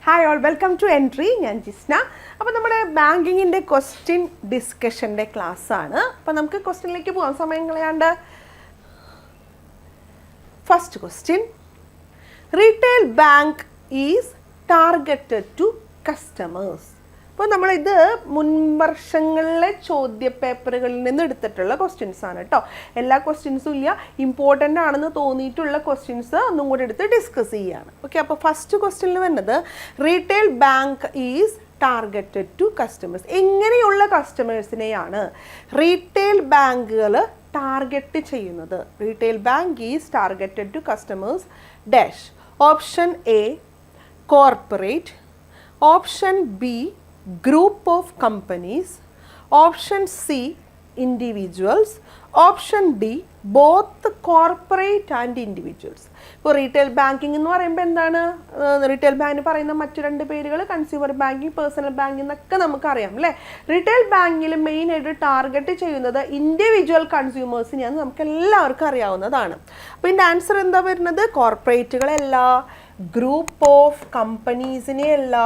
Hi all, welcome to entry. ഞാൻ ജിസ്ന. അപ്പോൾ നമ്മുടെ ബാങ്കിങ്ങിൻ്റെ ക്വസ്റ്റ്യൻ ഡിസ്കഷൻ്റെ ക്ലാസ്സാണ്. അപ്പോൾ നമുക്ക് ക്വസ്റ്റ്യനിലേക്ക് പോകാൻ സമയം കളയാണ്ട്. First question, retail bank is targeted to customers. അപ്പോൾ നമ്മളിത് മുൻവർഷങ്ങളിലെ ചോദ്യ പേപ്പറുകളിൽ നിന്ന് എടുത്തിട്ടുള്ള ക്വസ്റ്റ്യൻസ് ആണ് കേട്ടോ. എല്ലാ ക്വസ്റ്റ്യൻസും ഇല്ല, ഇമ്പോർട്ടൻ്റ് ആണെന്ന് തോന്നിയിട്ടുള്ള ക്വസ്റ്റ്യൻസ് ഒന്നും കൂടി എടുത്ത് ഡിസ്കസ് ചെയ്യുകയാണ്. ഓക്കെ, അപ്പോൾ ഫസ്റ്റ് ക്വസ്റ്റ്യനിൽ വരുന്നത് retail bank is targeted to customers. എങ്ങനെയുള്ള കസ്റ്റമേഴ്സിനെയാണ് റീറ്റെയിൽ ബാങ്കുകൾ ടാർഗറ്റ് ചെയ്യുന്നത്? Retail bank is targeted to customers dash. Option A corporate, option B group of companies, option C individuals, option D both corporate and individuals. ഇപ്പോൾ retail banking എന്ന് പറയുമ്പോൾ എന്താണ്? Retail ബാങ്കിന് പറയുന്ന മറ്റു രണ്ട് പേരുകൾ കൺസ്യൂമർ ബാങ്കിങ്, പേഴ്സണൽ ബാങ്കിങ് എന്നൊക്കെ നമുക്കറിയാം അല്ലേ. റീറ്റെയിൽ ബാങ്കിൽ മെയിനായിട്ട് ടാർഗറ്റ് ചെയ്യുന്നത് ഇൻഡിവിജ്വൽ കൺസ്യൂമേഴ്സിനെയാണ്, നമുക്ക് എല്ലാവർക്കും അറിയാവുന്നതാണ്. അപ്പോൾ ഇതിൻ്റെ ആൻസർ എന്താ വരുന്നത്? കോർപ്പറേറ്റുകളല്ല, ഗ്രൂപ്പ് ഓഫ് കമ്പനീസിനെ അല്ല,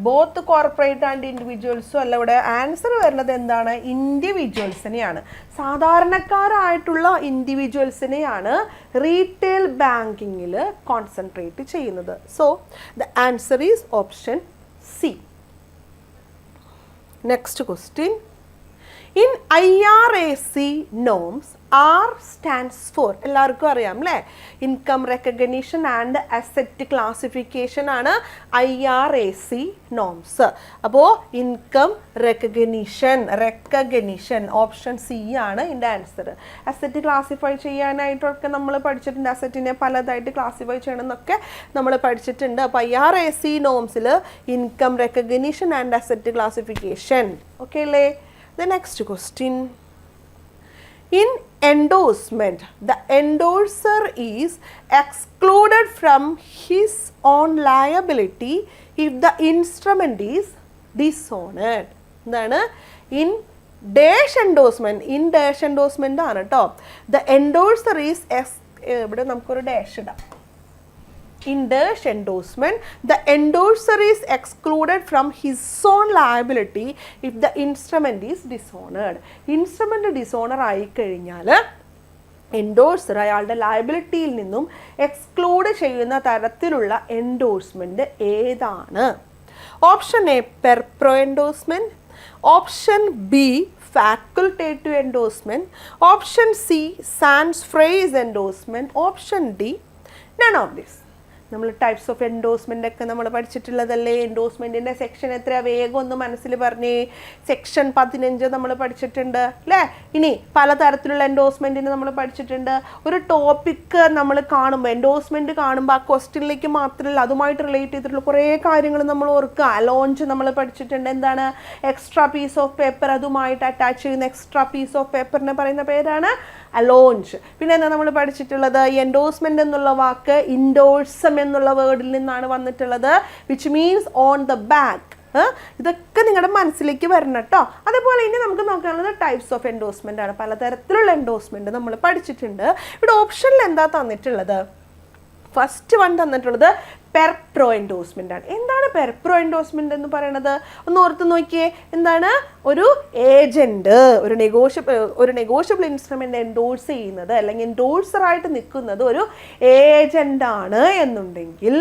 ബോത്ത് കോർപ്പറേറ്റ് ആൻഡ് ഇൻഡിവിജ്വൽസും അല്ല. ഇവിടെ ആൻസർ വരുന്നത് എന്താണ്? ഇൻഡിവിജ്വൽസിനെയാണ്, സാധാരണക്കാരായിട്ടുള്ള ഇൻഡിവിജ്വൽസിനെയാണ് റീറ്റെയിൽ ബാങ്കിങ്ങിൽ കോൺസെൻട്രേറ്റ് ചെയ്യുന്നത്. So the answer is option C. Next question, in IRAC norms R stands for, എല്ലാവർക്കും അറിയാം അല്ലേ, income recognition and asset classification ആണ് IRAC നോംസ്. അപ്പോൾ ഇൻകം റെക്കഗ്നിഷൻ ഓപ്ഷൻ സി ആണ് ഇതിൻ്റെ ആൻസർ. അസറ്റ് ക്ലാസിഫൈ ചെയ്യാനായിട്ടൊക്കെ നമ്മൾ പഠിച്ചിട്ടുണ്ട്, അസറ്റിനെ പലതായിട്ട് ക്ലാസിഫൈ ചെയ്യണം എന്നൊക്കെ നമ്മൾ പഠിച്ചിട്ടുണ്ട്. അപ്പോൾ IRAC നോംസിൽ income recognition and asset classification. Okay അല്ലേ? The next question, in endorsement the endorser is excluded from his own liability if the instrument is dishonored. എന്താണ്? in dash endorsement ആണ് കേട്ടോ. The endorser is ഇവിടെ നമുക്കൊരു dash ഇടാം. In dash endorsement, the endorser is excluded from his own liability if the instrument is dishonored. Instrument dishonor ആയി കഴിഞ്ഞാൽ endorser അയാളുടെ ലയബിലിറ്റിയിൽ നിന്നും എക്സ്ക്ലൂഡ് ചെയ്യുന്ന തരത്തിലുള്ള എൻഡോഴ്സ്മെൻറ്റ് ഏതാണ്? Option A per pro endorsement, option B facultative endorsement, option C sans frais endorsement, option D none of this. നമ്മൾ types of endorsement ഒക്കെ നമ്മൾ പഠിച്ചിട്ടുള്ളതല്ലേ. എൻഡോഴ്സ്മെൻറ്റിൻ്റെ സെക്ഷൻ എത്രയാണ്? വേഗം ഒന്ന് മനസ്സിൽ പറഞ്ഞേ. സെക്ഷൻ 15 നമ്മൾ പഠിച്ചിട്ടുണ്ട് അല്ലേ. ഇനി പലതരത്തിലുള്ള എൻഡോഴ്സ്മെൻറ്റിന് നമ്മൾ പഠിച്ചിട്ടുണ്ട്. ഒരു ടോപ്പിക്ക് നമ്മൾ കാണുമ്പോൾ, എൻഡോഴ്സ്മെൻറ്റ് കാണുമ്പോൾ ആ ക്വസ്റ്റ്യനിലേക്ക് മാത്രമല്ല, അതുമായിട്ട് റിലേറ്റ് ചെയ്തിട്ടുള്ള കുറേ കാര്യങ്ങൾ നമ്മൾ ഓർക്കുക. അലോഞ്ച് നമ്മൾ പഠിച്ചിട്ടുണ്ട്. എന്താണ്? എക്സ്ട്രാ പീസ് ഓഫ് പേപ്പർ, അതുമായിട്ട് അറ്റാച്ച് ചെയ്യുന്ന എക്സ്ട്രാ പീസ് ഓഫ് പേപ്പറിനെ പറയുന്ന പേരാണ് അലോഞ്ച്. പിന്നെ എന്താ നമ്മൾ പഠിച്ചിട്ടുള്ളത്? എൻഡോഴ്സ്മെൻ്റ് എന്നുള്ള വാക്ക് ഇൻഡോഴ്സം എന്നുള്ള വേർഡിൽ നിന്നാണ് വന്നിട്ടുള്ളത്, which means on the back. ഇതൊക്കെ നിങ്ങളുടെ മനസ്സിലേക്ക് വരണം കേട്ടോ. അതേപോലെ ഇനി നമുക്ക് നോക്കാനുള്ളത് ടൈപ്സ് ഓഫ് എൻഡോഴ്സ്മെൻ്റ് ആണ്. പലതരത്തിലുള്ള എൻഡോഴ്സ്മെൻറ്റ് നമ്മൾ പഠിച്ചിട്ടുണ്ട്. ഇവിടെ ഓപ്ഷനിൽ എന്താ തന്നിട്ടുള്ളത്? ഫസ്റ്റ് വൺ തന്നിട്ടുള്ളത് പെർപ്രോ എൻഡോഴ്സ്മെൻ്റ് ആണ്. എന്താണ് പെർപ്രോ എൻഡോഴ്സ്മെൻ്റ് എന്ന് പറയുന്നത്? ഒന്ന് ഓർത്ത് നോക്കിയേ. എന്താണ്? ഒരു ഏജൻറ്റ് ഒരു നെഗോഷ്യബിൾ ഇൻസ്ട്രുമെൻ്റ് എൻഡോഴ്സ് ചെയ്യുന്നത് അല്ലെങ്കിൽ എൻഡോഴ്സറായിട്ട് നിൽക്കുന്നത് ഒരു ഏജൻ്റാണ് എന്നുണ്ടെങ്കിൽ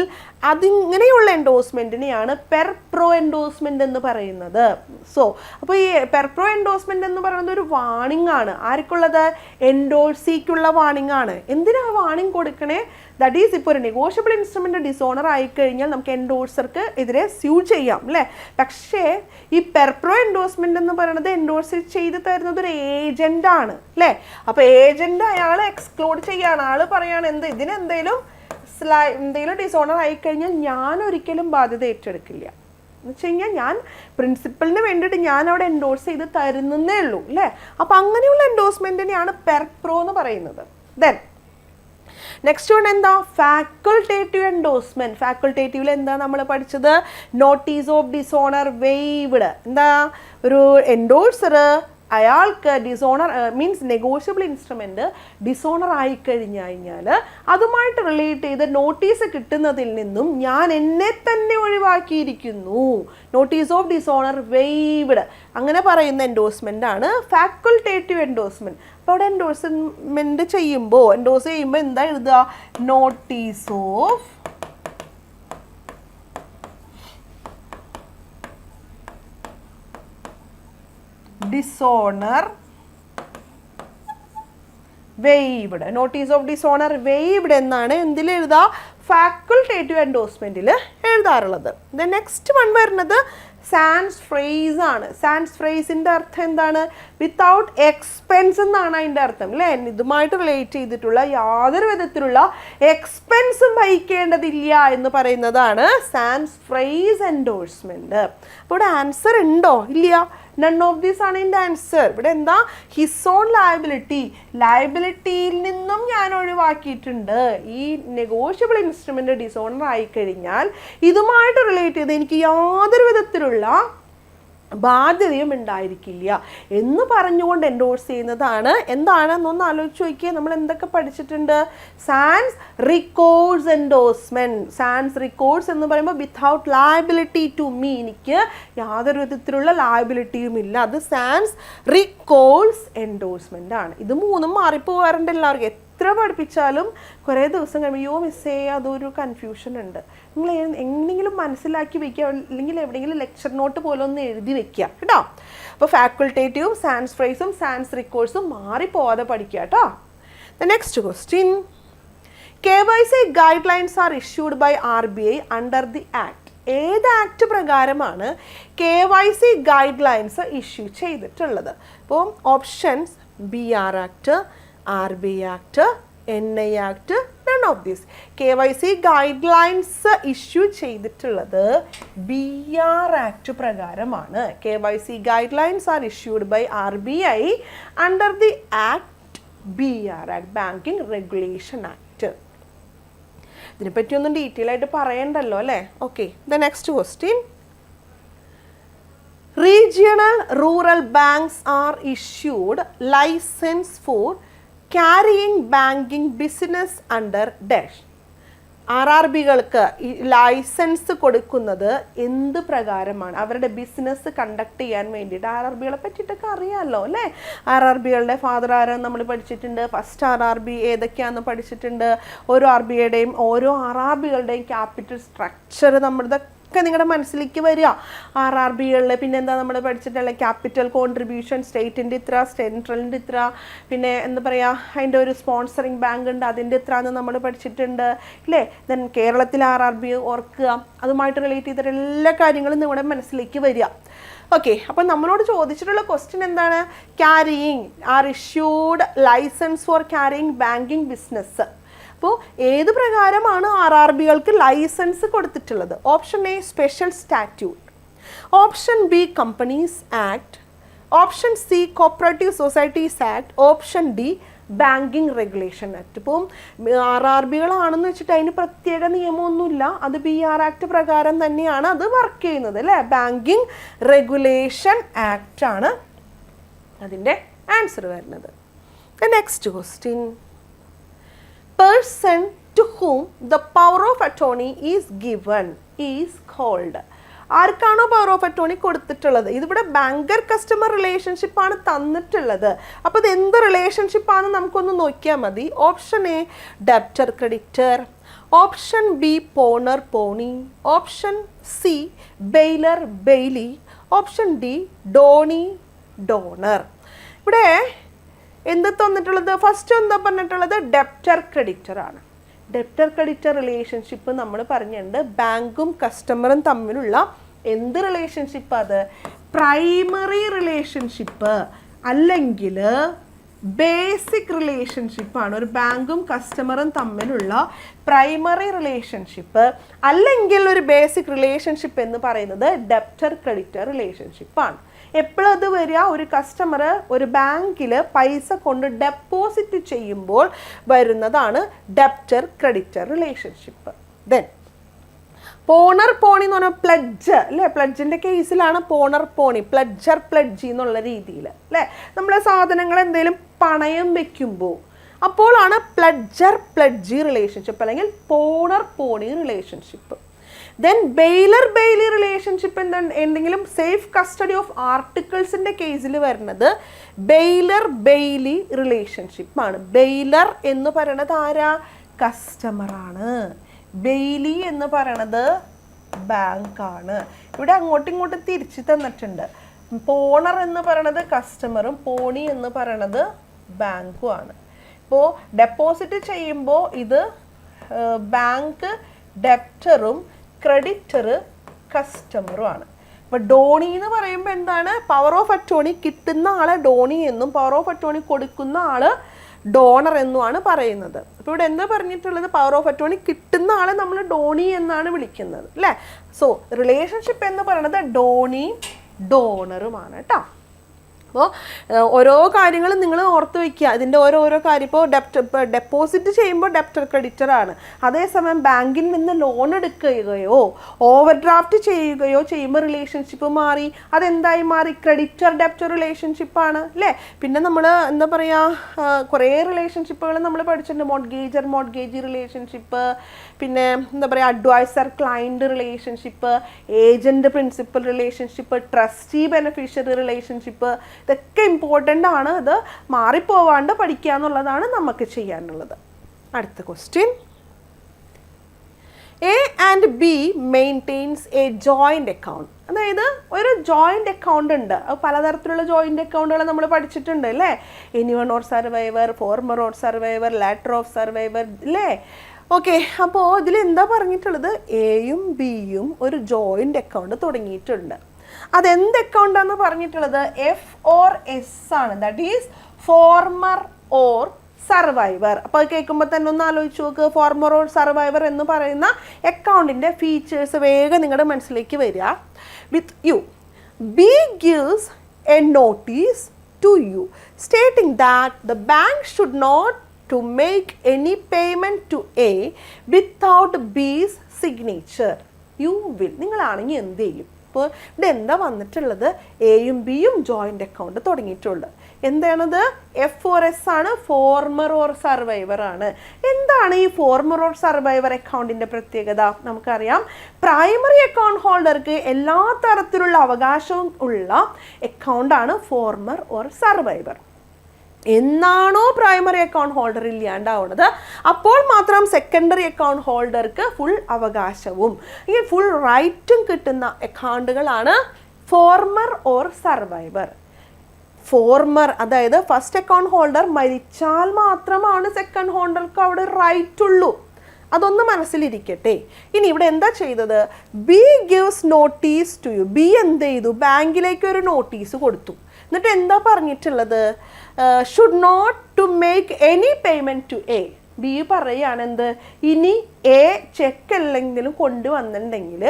അതിങ്ങനെയുള്ള എൻഡോഴ്സ്മെൻറ്റിനെയാണ് പെർപ്രോ എൻഡോഴ്സ്മെൻ്റ് എന്ന് പറയുന്നത്. സോ അപ്പോൾ ഈ പെർപ്രോ എൻഡോഴ്സ്മെൻ്റ് എന്ന് പറയുന്നത് ഒരു വാണിംഗ് ആണ്. ആർക്കുള്ളത്? എൻഡോഴ്സിക്കുള്ള വാണിംഗ് ആണ്. എന്തിനാണ് വാണിംഗ് കൊടുക്കണേ? ദാറ്റ് ഈസ് ഇപ്പോൾ ഒരു നെഗോഷ്യബിൾ ഇൻസ്ട്രുമെൻ്റ് ഡിസോണർ ആയിക്കഴിഞ്ഞാൽ നമുക്ക് എൻഡോഴ്സർക്ക് എതിരെ സ്യൂ ചെയ്യാം അല്ലേ. പക്ഷേ ഈ പെർപ്രോ എൻഡോഴ്സ്മെൻ്റ് എന്ന് പറയുന്നത് എൻഡോഴ്സ് ചെയ്ത് തരുന്നത് ഒരു ഏജൻ്റ് ആണ് അല്ലേ. അപ്പോൾ ഏജൻ്റ് അയാളെ എക്സ്ക്ലൂഡ് ചെയ്യാണ്. ആൾ പറയാണ് ഇതിനെന്തെങ്കിലും ഡിസോണർ ആയിക്കഴിഞ്ഞാൽ ഞാൻ ഒരിക്കലും ബാധ്യത ഏറ്റെടുക്കില്ല എന്ന് വെച്ച് കഴിഞ്ഞാൽ ഞാൻ പ്രിൻസിപ്പലിന് വേണ്ടിയിട്ട് ഞാൻ അവിടെ എൻഡോഴ്സ് ചെയ്ത് തരുന്നേ ഉള്ളൂ അല്ലേ. അപ്പോൾ അങ്ങനെയുള്ള എൻഡോഴ്സ്മെൻറ്റിനെയാണ് പെർപ്രോ എന്ന് പറയുന്നത്. ദെൻ നെക്സ്റ്റ് വൺ എന്താ? Facultative endorsement. ഫാക്കൽറ്റേറ്റീവിൽ എന്താ നമ്മൾ പഠിച്ചത്? Notice of dishonour waived. എന്താ? ഒരു എൻഡോഴ്സർ അയാൾക്ക് dishonour means negotiable instrument dishonour ആയിക്കഴിഞ്ഞാൽ അതുമായിട്ട് റിലേറ്റ് ചെയ്ത് നോട്ടീസ് കിട്ടുന്നതിൽ നിന്നും ഞാൻ എന്നെ തന്നെ ഒഴിവാക്കിയിരിക്കുന്നു, നോട്ടീസ് ഓഫ് ഡിസോണർ വെയ്വ്ഡ്, അങ്ങനെ പറയുന്ന എൻഡോഴ്സ്മെൻ്റ് ആണ് ഫാക്കൽറ്റേറ്റീവ് എൻഡോഴ്സ്മെൻറ്റ്. അപ്പോൾ അവിടെ എൻഡോഴ്സ് ചെയ്യുമ്പോൾ എന്താ എഴുതുക? Notice of dishonour waived, notice of dishonour waived എന്നാണ് എന്തിൽ എഴുതുക? ഫാക്കൽറ്റേറ്റീവ് എൻഡോഴ്സ്മെൻറ്റിൽ എഴുതാറുള്ളത്. ദെൻ നെക്സ്റ്റ് വൺ വരുന്നത് സാൻസ് ഫ്രേസ് ആണ്. സാൻസ് ഫ്രേസിൻ്റെ അർത്ഥം എന്താണ്? വിത്തൗട്ട് എക്സ്പെൻസ് എന്നാണ് അതിൻ്റെ അർത്ഥം അല്ലേ? ഇതുമായിട്ട് റിലേറ്റ് ചെയ്തിട്ടുള്ള യാതൊരു വിധത്തിലുള്ള എക്സ്പെൻസും വഹിക്കേണ്ടതില്ല എന്ന് പറയുന്നതാണ് സാൻസ് ഫ്രേസ് എൻഡോഴ്സ്മെൻറ്റ്. അപ്പോൾ ഇവിടെ ആൻസർ ഉണ്ടോ? ഇല്ല. നൺ ഓഫ് ദീസ് ആണ് എൻ്റെ ആൻസർ. ഇവിടെ എന്താ? ഹിസ് ഓൺ ലയബിലിറ്റിയിൽ നിന്നും ഞാൻ ഒഴിവാക്കിയിട്ടുണ്ട്. ഈ നെഗോഷ്യബിൾ ഇൻസ്ട്രുമെൻ്റ് ഡിസോണർ ആയിക്കഴിഞ്ഞാൽ ഇതുമായിട്ട് റിലേറ്റ് ചെയ്ത് എനിക്ക് യാതൊരു വിധത്തിലുള്ള ബാധ്യതയും ഉണ്ടായിരിക്കില്ല എന്ന് പറഞ്ഞുകൊണ്ട് എൻഡോഴ്സ് ചെയ്യുന്നതാണ്. എന്താണെന്നൊന്ന് ആലോചിച്ച് നോക്കിയേ. നമ്മൾ എന്തൊക്കെ പഠിച്ചിട്ടുണ്ട്? Sans records endorsement. Sans records എന്ന് പറയുമ്പോൾ വിത്തൗട്ട് ലയബിലിറ്റി ടു മീ, എനിക്ക് യാതൊരു വിധത്തിലുള്ള ലയബിലിറ്റിയും ഇല്ല. അത് സാൻസ് റിക്കോർഡ്സ് എൻഡോഴ്സ്മെൻ്റ് ആണ്. ഇത് മൂന്നും മാറിപ്പോകാറുണ്ട് എല്ലാവർക്കും. എത്ര പഠിപ്പിച്ചാലും കുറേ ദിവസം കഴിയുമ്പോൾ മിസ്സേ അതൊരു കൺഫ്യൂഷൻ ഉണ്ട്. നിങ്ങൾ എങ്ങനെയെങ്കിലും മനസ്സിലാക്കി വെക്കുക, അല്ലെങ്കിൽ എവിടെയെങ്കിലും ലെക്ചർ നോട്ട് പോലെ ഒന്ന് എഴുതി വെക്കുക കേട്ടോ. അപ്പോൾ ഫാക്കൽറ്റേറ്റീവും സാൻസ് ഫ്രേസും സാൻസ് റിക്കോർഡ്സും മാറിപ്പോവാതെ പഠിക്കുക കേട്ടോ. The next question, KYC guidelines are issued by RBI under the act. ഏത് ആക്ട് പ്രകാരമാണ് KYC ഗൈഡ്ലൈൻസ് ഇഷ്യൂ ചെയ്തിട്ടുള്ളത്? അപ്പോൾ options BR act, RBI act, NI act, none of this. KYC guidelines issue ചെയ്തിട്ടുള്ളത് BR act പ്രകാരമാണ്. KYC guidelines are issued by RBI under the act BR act, banking regulation act. ഇതിനെപ്പറ്റിയൊന്നും detail ആയിട്ട് പറയണ്ടല്ലോ അല്ലേ? Okay. The next question, regional rural banks are issued license for carrying banking business under dash. RRBകൾക്ക് licence കൊടുക്കുന്നത് എന്ത് പ്രകാരമാണ്? അവരുടെ business conduct ചെയ്യാൻ വേണ്ടിയിട്ട്. RRBകളെ പറ്റിയിട്ടൊക്കെ അറിയാമല്ലോ അല്ലേ? RRBകളുടെ ഫാദർ ആരാന്ന് നമ്മൾ പഠിച്ചിട്ടുണ്ട്. ഫസ്റ്റ് RRB ഏതൊക്കെയാണെന്ന് പഠിച്ചിട്ടുണ്ട്. ഓരോ ഓരോ RRBകളുടെയും ക്യാപിറ്റൽ സ്ട്രക്ചർ നമ്മുടെ ഒക്കെ നിങ്ങളുടെ മനസ്സിലേക്ക് വരിക. RRBകളിൽ പിന്നെന്താ നമ്മൾ പഠിച്ചിട്ടുള്ള ക്യാപിറ്റൽ കോൺട്രിബ്യൂഷൻ, സ്റ്റേറ്റിൻ്റെ ഇത്ര, സെൻട്രലിൻ്റെ ഇത്ര, പിന്നെ എന്താ പറയുക അതിൻ്റെ ഒരു സ്പോൺസറിങ് ബാങ്ക് ഉണ്ട് അതിൻ്റെ ഇത്ര എന്ന് നമ്മൾ പഠിച്ചിട്ടുണ്ട് ഇല്ലേ? ദെൻ കേരളത്തിലെ RRB ഓർക്കുക. അതുമായിട്ട് റിലേറ്റ് ചെയ്തിട്ട് എല്ലാ കാര്യങ്ങളും നിങ്ങളുടെ മനസ്സിലേക്ക് വരിക. ഓക്കെ. അപ്പം നമ്മളോട് ചോദിച്ചിട്ടുള്ള ക്വസ്റ്റ്യൻ എന്താണ്? Carrying are issued licence for carrying banking business. അപ്പോൾ ഏത് പ്രകാരമാണ് RRBകൾക്ക് ലൈസൻസ് കൊടുത്തിട്ടുള്ളത്? Option A special statute, option B companies act, option C cooperative societies act, option D banking regulation act. ഇപ്പം RRBകളാണെന്ന് വെച്ചിട്ട് അതിന് പ്രത്യേക നിയമമൊന്നുമില്ല. അത് BR ആക്ട് പ്രകാരം തന്നെയാണ് അത് വർക്ക് ചെയ്യുന്നത് അല്ലേ? ബാങ്കിങ് റെഗുലേഷൻ ആക്ട് ആണ് അതിൻ്റെ ആൻസർ വരുന്നത്. Next question, person to whom the power of attorney is given is called. ആർക്കാണോ പവർ ഓഫ് അറ്റോർണി കൊടുത്തിട്ടുള്ളത്? ഇതിവിടെ ബാങ്കർ കസ്റ്റമർ റിലേഷൻഷിപ്പ് ആണ് തന്നിട്ടുള്ളത്. അപ്പോൾ ഇത് എന്ത് റിലേഷൻഷിപ്പാണെന്ന് നമുക്കൊന്ന് നോക്കിയാൽ മതി. Option A debtor creditor, option B pawnor pawnee, option C bailor bailee, option D donee donor. ഇവിടെ എന്ത് തന്നിട്ടുള്ളത്? ഫസ്റ്റ് എന്താ പറഞ്ഞിട്ടുള്ളത്? ഡെപ്റ്റർ ക്രെഡിറ്റർ ആണ്. ഡെപ്റ്റർ ക്രെഡിറ്റർ റിലേഷൻഷിപ്പ് നമ്മൾ പറഞ്ഞിട്ടുണ്ട്. ബാങ്കും കസ്റ്റമറും തമ്മിലുള്ള എന്ത് റിലേഷൻഷിപ്പ്? അത് പ്രൈമറി റിലേഷൻഷിപ്പ് അല്ലെങ്കിൽ ബേസിക് റിലേഷൻഷിപ്പാണ്. ഒരു ബാങ്കും കസ്റ്റമറും തമ്മിലുള്ള പ്രൈമറി റിലേഷൻഷിപ്പ് അല്ലെങ്കിൽ ഒരു ബേസിക് റിലേഷൻഷിപ്പ് എന്ന് പറയുന്നത് ഡെപ്റ്റർ ക്രെഡിറ്റർ റിലേഷൻഷിപ്പാണ്. എപ്പോഴും അത് വരിക? ഒരു കസ്റ്റമർ ഒരു ബാങ്കിൽ പൈസ കൊണ്ട് ഡെപ്പോസിറ്റ് ചെയ്യുമ്പോൾ വരുന്നതാണ് debtor creditor relationship. Then pawnor pawnee എന്ന് പറഞ്ഞാൽ പ്ലഡ്ജ് അല്ലേ, പ്ലഡ്ജിൻ്റെ കേസിലാണ് പോണർ പോണി, പ്ലഡ്ജർ പ്ലഡ്ജി എന്നുള്ള രീതിയിൽ അല്ലേ. നമ്മളെ സാധനങ്ങൾ എന്തെങ്കിലും പണയം വെക്കുമ്പോൾ അപ്പോഴാണ് പ്ലഡ്ജർ പ്ലഡ്ജി റിലേഷൻഷിപ്പ് അല്ലെങ്കിൽ pawnor pawnee relationship. Then bailor bailee relationship എന്തെങ്കിലും സേഫ് കസ്റ്റഡി ഓഫ് ആർട്ടിക്കിൾസിൻ്റെ കേസിൽ വരുന്നത് ബെയിലർ ബെയിലി റിലേഷൻഷിപ്പാണ്. ബെയിലർ എന്ന് പറയണത് ആരാ? കസ്റ്റമറാണ്. ബെയിലി എന്ന് പറയണത് ബാങ്കാണ്. ഇവിടെ അങ്ങോട്ടും ഇങ്ങോട്ടും തിരിച്ച് തന്നിട്ടുണ്ട്. പോണർ എന്ന് പറയണത് കസ്റ്റമറും പോണി എന്ന് പറയണത് ബാങ്കുമാണ്. ഇപ്പോൾ ഡെപ്പോസിറ്റ് ചെയ്യുമ്പോൾ ഇത് ബാങ്ക് ഡെപ്റ്ററും ക്രെഡിറ്റർ കസ്റ്റമറുമാണ്. അപ്പോൾ ഡോണി എന്ന് പറയുമ്പോൾ എന്താണ്? പവർ ഓഫ് അറ്റോണി കിട്ടുന്ന ആളെ ഡോണി എന്നും പവർ ഓഫ് അറ്റോണി കൊടുക്കുന്ന ആള് ഡോണർ എന്നുമാണ് പറയുന്നത്. അപ്പോൾ ഇവിടെ എന്താ പറഞ്ഞിട്ടുള്ളത്? പവർ ഓഫ് അറ്റോണി കിട്ടുന്ന ആളെ നമ്മൾ ഡോണി എന്നാണ് വിളിക്കുന്നത് അല്ലേ. സോ റിലേഷൻഷിപ്പ് എന്ന് പറയുന്നത് ഡോണി ഡോണറുമാണ് കേട്ടോ. അപ്പോൾ ഓരോ കാര്യങ്ങളും നിങ്ങൾ ഓർത്ത് വയ്ക്കുക. ഇതിൻ്റെ ഓരോരോ കാര്യം ഇപ്പോൾ ഡെപ്പോസിറ്റ് ചെയ്യുമ്പോൾ ഡെപ്റ്റർ ക്രെഡിറ്ററാണ്. അതേസമയം ബാങ്കിൽ നിന്ന് ലോൺ എടുക്കുകയോ ഓവർ ഡ്രാഫ്റ്റ് ചെയ്യുകയോ ചെയ്യുമ്പോൾ റിലേഷൻഷിപ്പ് മാറി. അതെന്തായി മാറി? ക്രെഡിറ്റർ ഡെപ്റ്റർ റിലേഷൻഷിപ്പാണ് അല്ലേ. പിന്നെ നമ്മൾ എന്താ പറയുക, കുറേ റിലേഷൻഷിപ്പുകൾ നമ്മൾ പഠിച്ചിട്ടുണ്ട്. മോഡ്ഗേജി റിലേഷൻഷിപ്പ്, പിന്നെ എന്താ പറയുക adviser client relationship, agent principal relationship, trustee beneficiary relationship. ഇതൊക്കെ ഇമ്പോർട്ടൻ്റ് ആണ്. ഇത് മാറിപ്പോവാണ്ട് പഠിക്കുക എന്നുള്ളതാണ് നമുക്ക് ചെയ്യാനുള്ളത്. അടുത്ത question, A and B maintains a joint account. അതായത് ഒരു ജോയിൻ്റ് അക്കൗണ്ട് ഉണ്ട്. പലതരത്തിലുള്ള ജോയിൻ്റ് അക്കൗണ്ടുകൾ നമ്മൾ പഠിച്ചിട്ടുണ്ട് അല്ലേ. Anyone or survivor, former or survivor, latter of survivor അല്ലേ. ഓക്കെ, അപ്പോൾ ഇതിൽ എന്താ പറഞ്ഞിട്ടുള്ളത്? എയും ബിയും ഒരു ജോയിൻ്റ് അക്കൗണ്ട് തുടങ്ങിയിട്ടുണ്ട്. അതെന്ത് അക്കൗണ്ടാന്ന് പറഞ്ഞിട്ടുള്ളത്? എഫ് ഓർ എസ് ആണ്. That is former or survivor. അപ്പോൾ അത് കേൾക്കുമ്പോൾ തന്നെ ഒന്ന് ആലോചിച്ച് നോക്ക്. ഫോർമർ ഓർ സർവൈവർ എന്ന് പറയുന്ന അക്കൗണ്ടിൻ്റെ ഫീച്ചേഴ്സ് വേഗം നിങ്ങളുടെ മനസ്സിലേക്ക് വരിക. With you, B gives a notice to you stating that the bank should not to make any payment to A without B's signature. You will. നിങ്ങളാണെങ്കിൽ എന്ത് ചെയ്യും? ഇപ്പോൾ ഇവിടെ എന്താ വന്നിട്ടുള്ളത്? എയും ബിയും ജോയിൻ്റ് അക്കൗണ്ട് തുടങ്ങിയിട്ടുള്ളത്. എന്താണത്? എഫ് ഓർ എസ് ആണ്, ഫോർമർ ഓർ സർവൈവർ ആണ്. എന്താണ് ഈ ഫോർമർ ഓർ സർവൈവർ അക്കൗണ്ടിൻ്റെ പ്രത്യേകത? നമുക്കറിയാം, പ്രൈമറി അക്കൗണ്ട് ഹോൾഡർക്ക് എല്ലാ തരത്തിലുള്ള അവകാശവും ഉള്ള അക്കൗണ്ടാണ് ഫോർമർ ഓർ സർവൈവർ. എന്നാണോ പ്രൈമറി അക്കൗണ്ട് ഹോൾഡർ ഇല്ലാണ്ടാവുന്നത് അപ്പോൾ മാത്രം സെക്കൻഡറി അക്കൗണ്ട് ഹോൾഡർക്ക് ഫുൾ അവകാശവും ഈ ഫുൾ റൈറ്റും കിട്ടുന്ന അക്കൗണ്ടുകളാണ് ഫോർമർ ഓർ സർവൈവർ. ഫോർമർ അതായത് ഫസ്റ്റ് അക്കൗണ്ട് ഹോൾഡർ മരിച്ചാൽ മാത്രമാണ് സെക്കൻഡ് ഹോൾഡർക്ക് അവിടെ റൈറ്റ് ഉള്ളൂ. അതൊന്ന് മനസ്സിലിരിക്കട്ടെ. ഇനി ഇവിടെ എന്താ ചെയ്തത്? B gives notice to you. B എന്ത് ചെയ്തു? ബാങ്കിലേക്ക് ഒരു നോട്ടീസ് കൊടുത്തു. എന്നിട്ട് എന്താ പറഞ്ഞിട്ടുള്ളത്? Should not to make any payment to A. B പറയുകയാണ് എന്ത്? ഇനി എ ചെക്ക് അല്ലെങ്കിലും കൊണ്ടുവന്നിട്ടുണ്ടെങ്കിൽ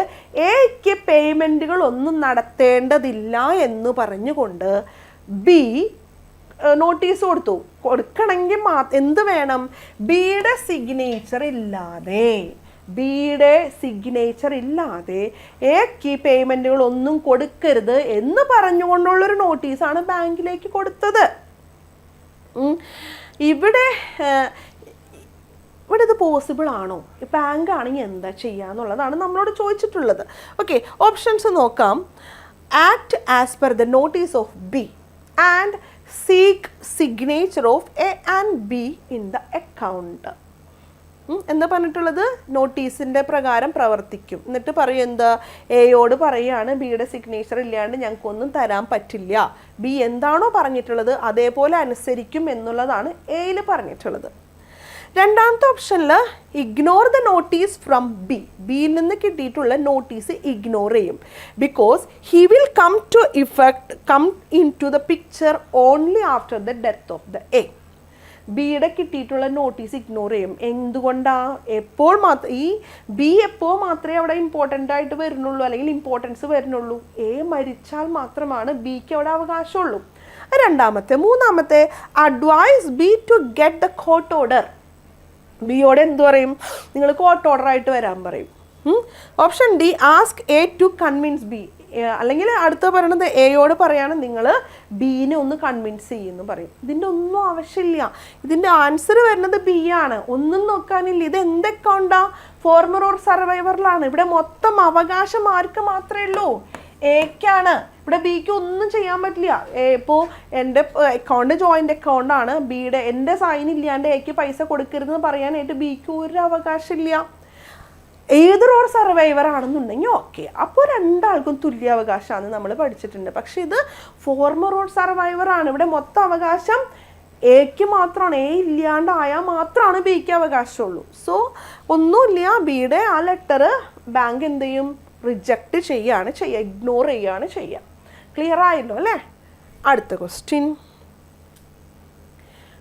എക്ക് പേയ്മെൻറ്റുകൾ ഒന്നും നടത്തേണ്ടതില്ല എന്ന് പറഞ്ഞുകൊണ്ട് ബി നോട്ടീസ് കൊടുത്തു. കൊടുക്കണമെങ്കിൽ എന്ത് വേണം? ബിയുടെ സിഗ്നേച്ചർ ഇല്ലാതെ എക്ക് പേയ്മെൻറ്റുകൾ ഒന്നും കൊടുക്കരുത് എന്ന് പറഞ്ഞുകൊണ്ടുള്ളൊരു നോട്ടീസാണ് ബാങ്കിലേക്ക് കൊടുത്തത്. ഇവിടെ ഇത് പോസിബിൾ ആണോ? ബാങ്ക് ആണെങ്കിൽ എന്താ ചെയ്യുക എന്നുള്ളതാണ് നമ്മളോട് ചോദിച്ചിട്ടുള്ളത്. ഓക്കെ, ഓപ്ഷൻസ് നോക്കാം. Act as per the notice of B and seek signature of A and be in the account. എന്താ പറഞ്ഞിട്ടുള്ളത്? നോട്ടീസിൻ്റെ പ്രകാരം പ്രവർത്തിക്കും. എന്നിട്ട് പറയും എന്താ? എയോട് പറയുകയാണ് ബിയുടെ സിഗ്നേച്ചർ ഇല്ലാണ്ട് ഞങ്ങൾക്കൊന്നും തരാൻ പറ്റില്ല. ബി എന്താണോ പറഞ്ഞിട്ടുള്ളത് അതേപോലെ അനുസരിക്കും എന്നുള്ളതാണ് എയിൽ പറഞ്ഞിട്ടുള്ളത്. രണ്ടാമത്തെ ഓപ്ഷനിൽ ignore the notice from B. ബിയിൽ നിന്ന് കിട്ടിയിട്ടുള്ള നോട്ടീസ് ഇഗ്നോർ ചെയ്യും. Because he will come into the picture only after the death of the A. ബിയുടെ കിട്ടിയിട്ടുള്ള നോട്ടീസ് ഇഗ്നോർ ചെയ്യും. എന്തുകൊണ്ടാണ്? ഈ ബി എപ്പോൾ മാത്രമേ അവിടെ ഇമ്പോർട്ടൻ്റ് ആയിട്ട് വരുന്നുള്ളൂ അല്ലെങ്കിൽ ഇമ്പോർട്ടൻസ് വരുന്നുള്ളൂ? എ മരിച്ചാൽ മാത്രമാണ് ബിക്ക് അവിടെ അവകാശമുള്ളൂ. മൂന്നാമത്തെ advise B to get the court order. ബിയോട് എന്ത് പറയും? നിങ്ങൾ കോർട്ട് ഓർഡർ ആയിട്ട് വരാൻ പറയും. Option D ask A to convince B. അല്ലെങ്കിൽ അടുത്ത പറയണത് എയോട് പറയാണ് നിങ്ങൾ ബീനെ ഒന്ന് കൺവിൻസ് ചെയ്യുന്നു പറയും. ഇതിൻ്റെ ഒന്നും ആവശ്യമില്ല. ഇതിൻ്റെ ആൻസർ വരുന്നത് ബി ആണ്. ഒന്നും നോക്കാനില്ല. ഇത് എന്ത് അക്കൗണ്ടാ? Former or സർവൈവറിലാണ്. ഇവിടെ മൊത്തം അവകാശം ആർക്ക് മാത്രമേ ഉള്ളൂ? എക്കാണ്. ഇവിടെ ബിക്ക് ഒന്നും ചെയ്യാൻ പറ്റില്ല. ഇപ്പോൾ എൻ്റെ അക്കൗണ്ട് ജോയിൻ്റ് അക്കൗണ്ടാണ്, ബിയുടെ എൻ്റെ സൈൻ ഇല്ലാണ്ട് എക്ക് പൈസ കൊടുക്കരുതെന്ന് പറയാനായിട്ട് ബിക്ക് ഒരു അവകാശമില്ല. ഏതൊരു സർവൈവർ ആണെന്നുണ്ടെങ്കിൽ ഓക്കെ, അപ്പോൾ രണ്ടാൾക്കും തുല്യാവകാശമാണ് നമ്മൾ പഠിച്ചിട്ടുണ്ട്. പക്ഷെ ഇത് ഫോർമർ ഓർ സർവൈവർ ആണ്. ഇവിടെ മൊത്തം അവകാശം എക്ക് മാത്രമാണ്. എ ഇല്ലാണ്ടായാൽ മാത്രമാണ് ബിക്ക് അവകാശമുള്ളൂ. സോ ഒന്നുമില്ല, ബിയുടെ ആ ലെറ്റർ ബാങ്ക് എന്ത് ചെയ്യും? റിജക്റ്റ് ചെയ്യുകയാണ് ചെയ്യുക, ഇഗ്നോർ ചെയ്യുകയാണ് ചെയ്യുക. ക്ലിയർ ആയല്ലോ അല്ലേ? അടുത്ത question.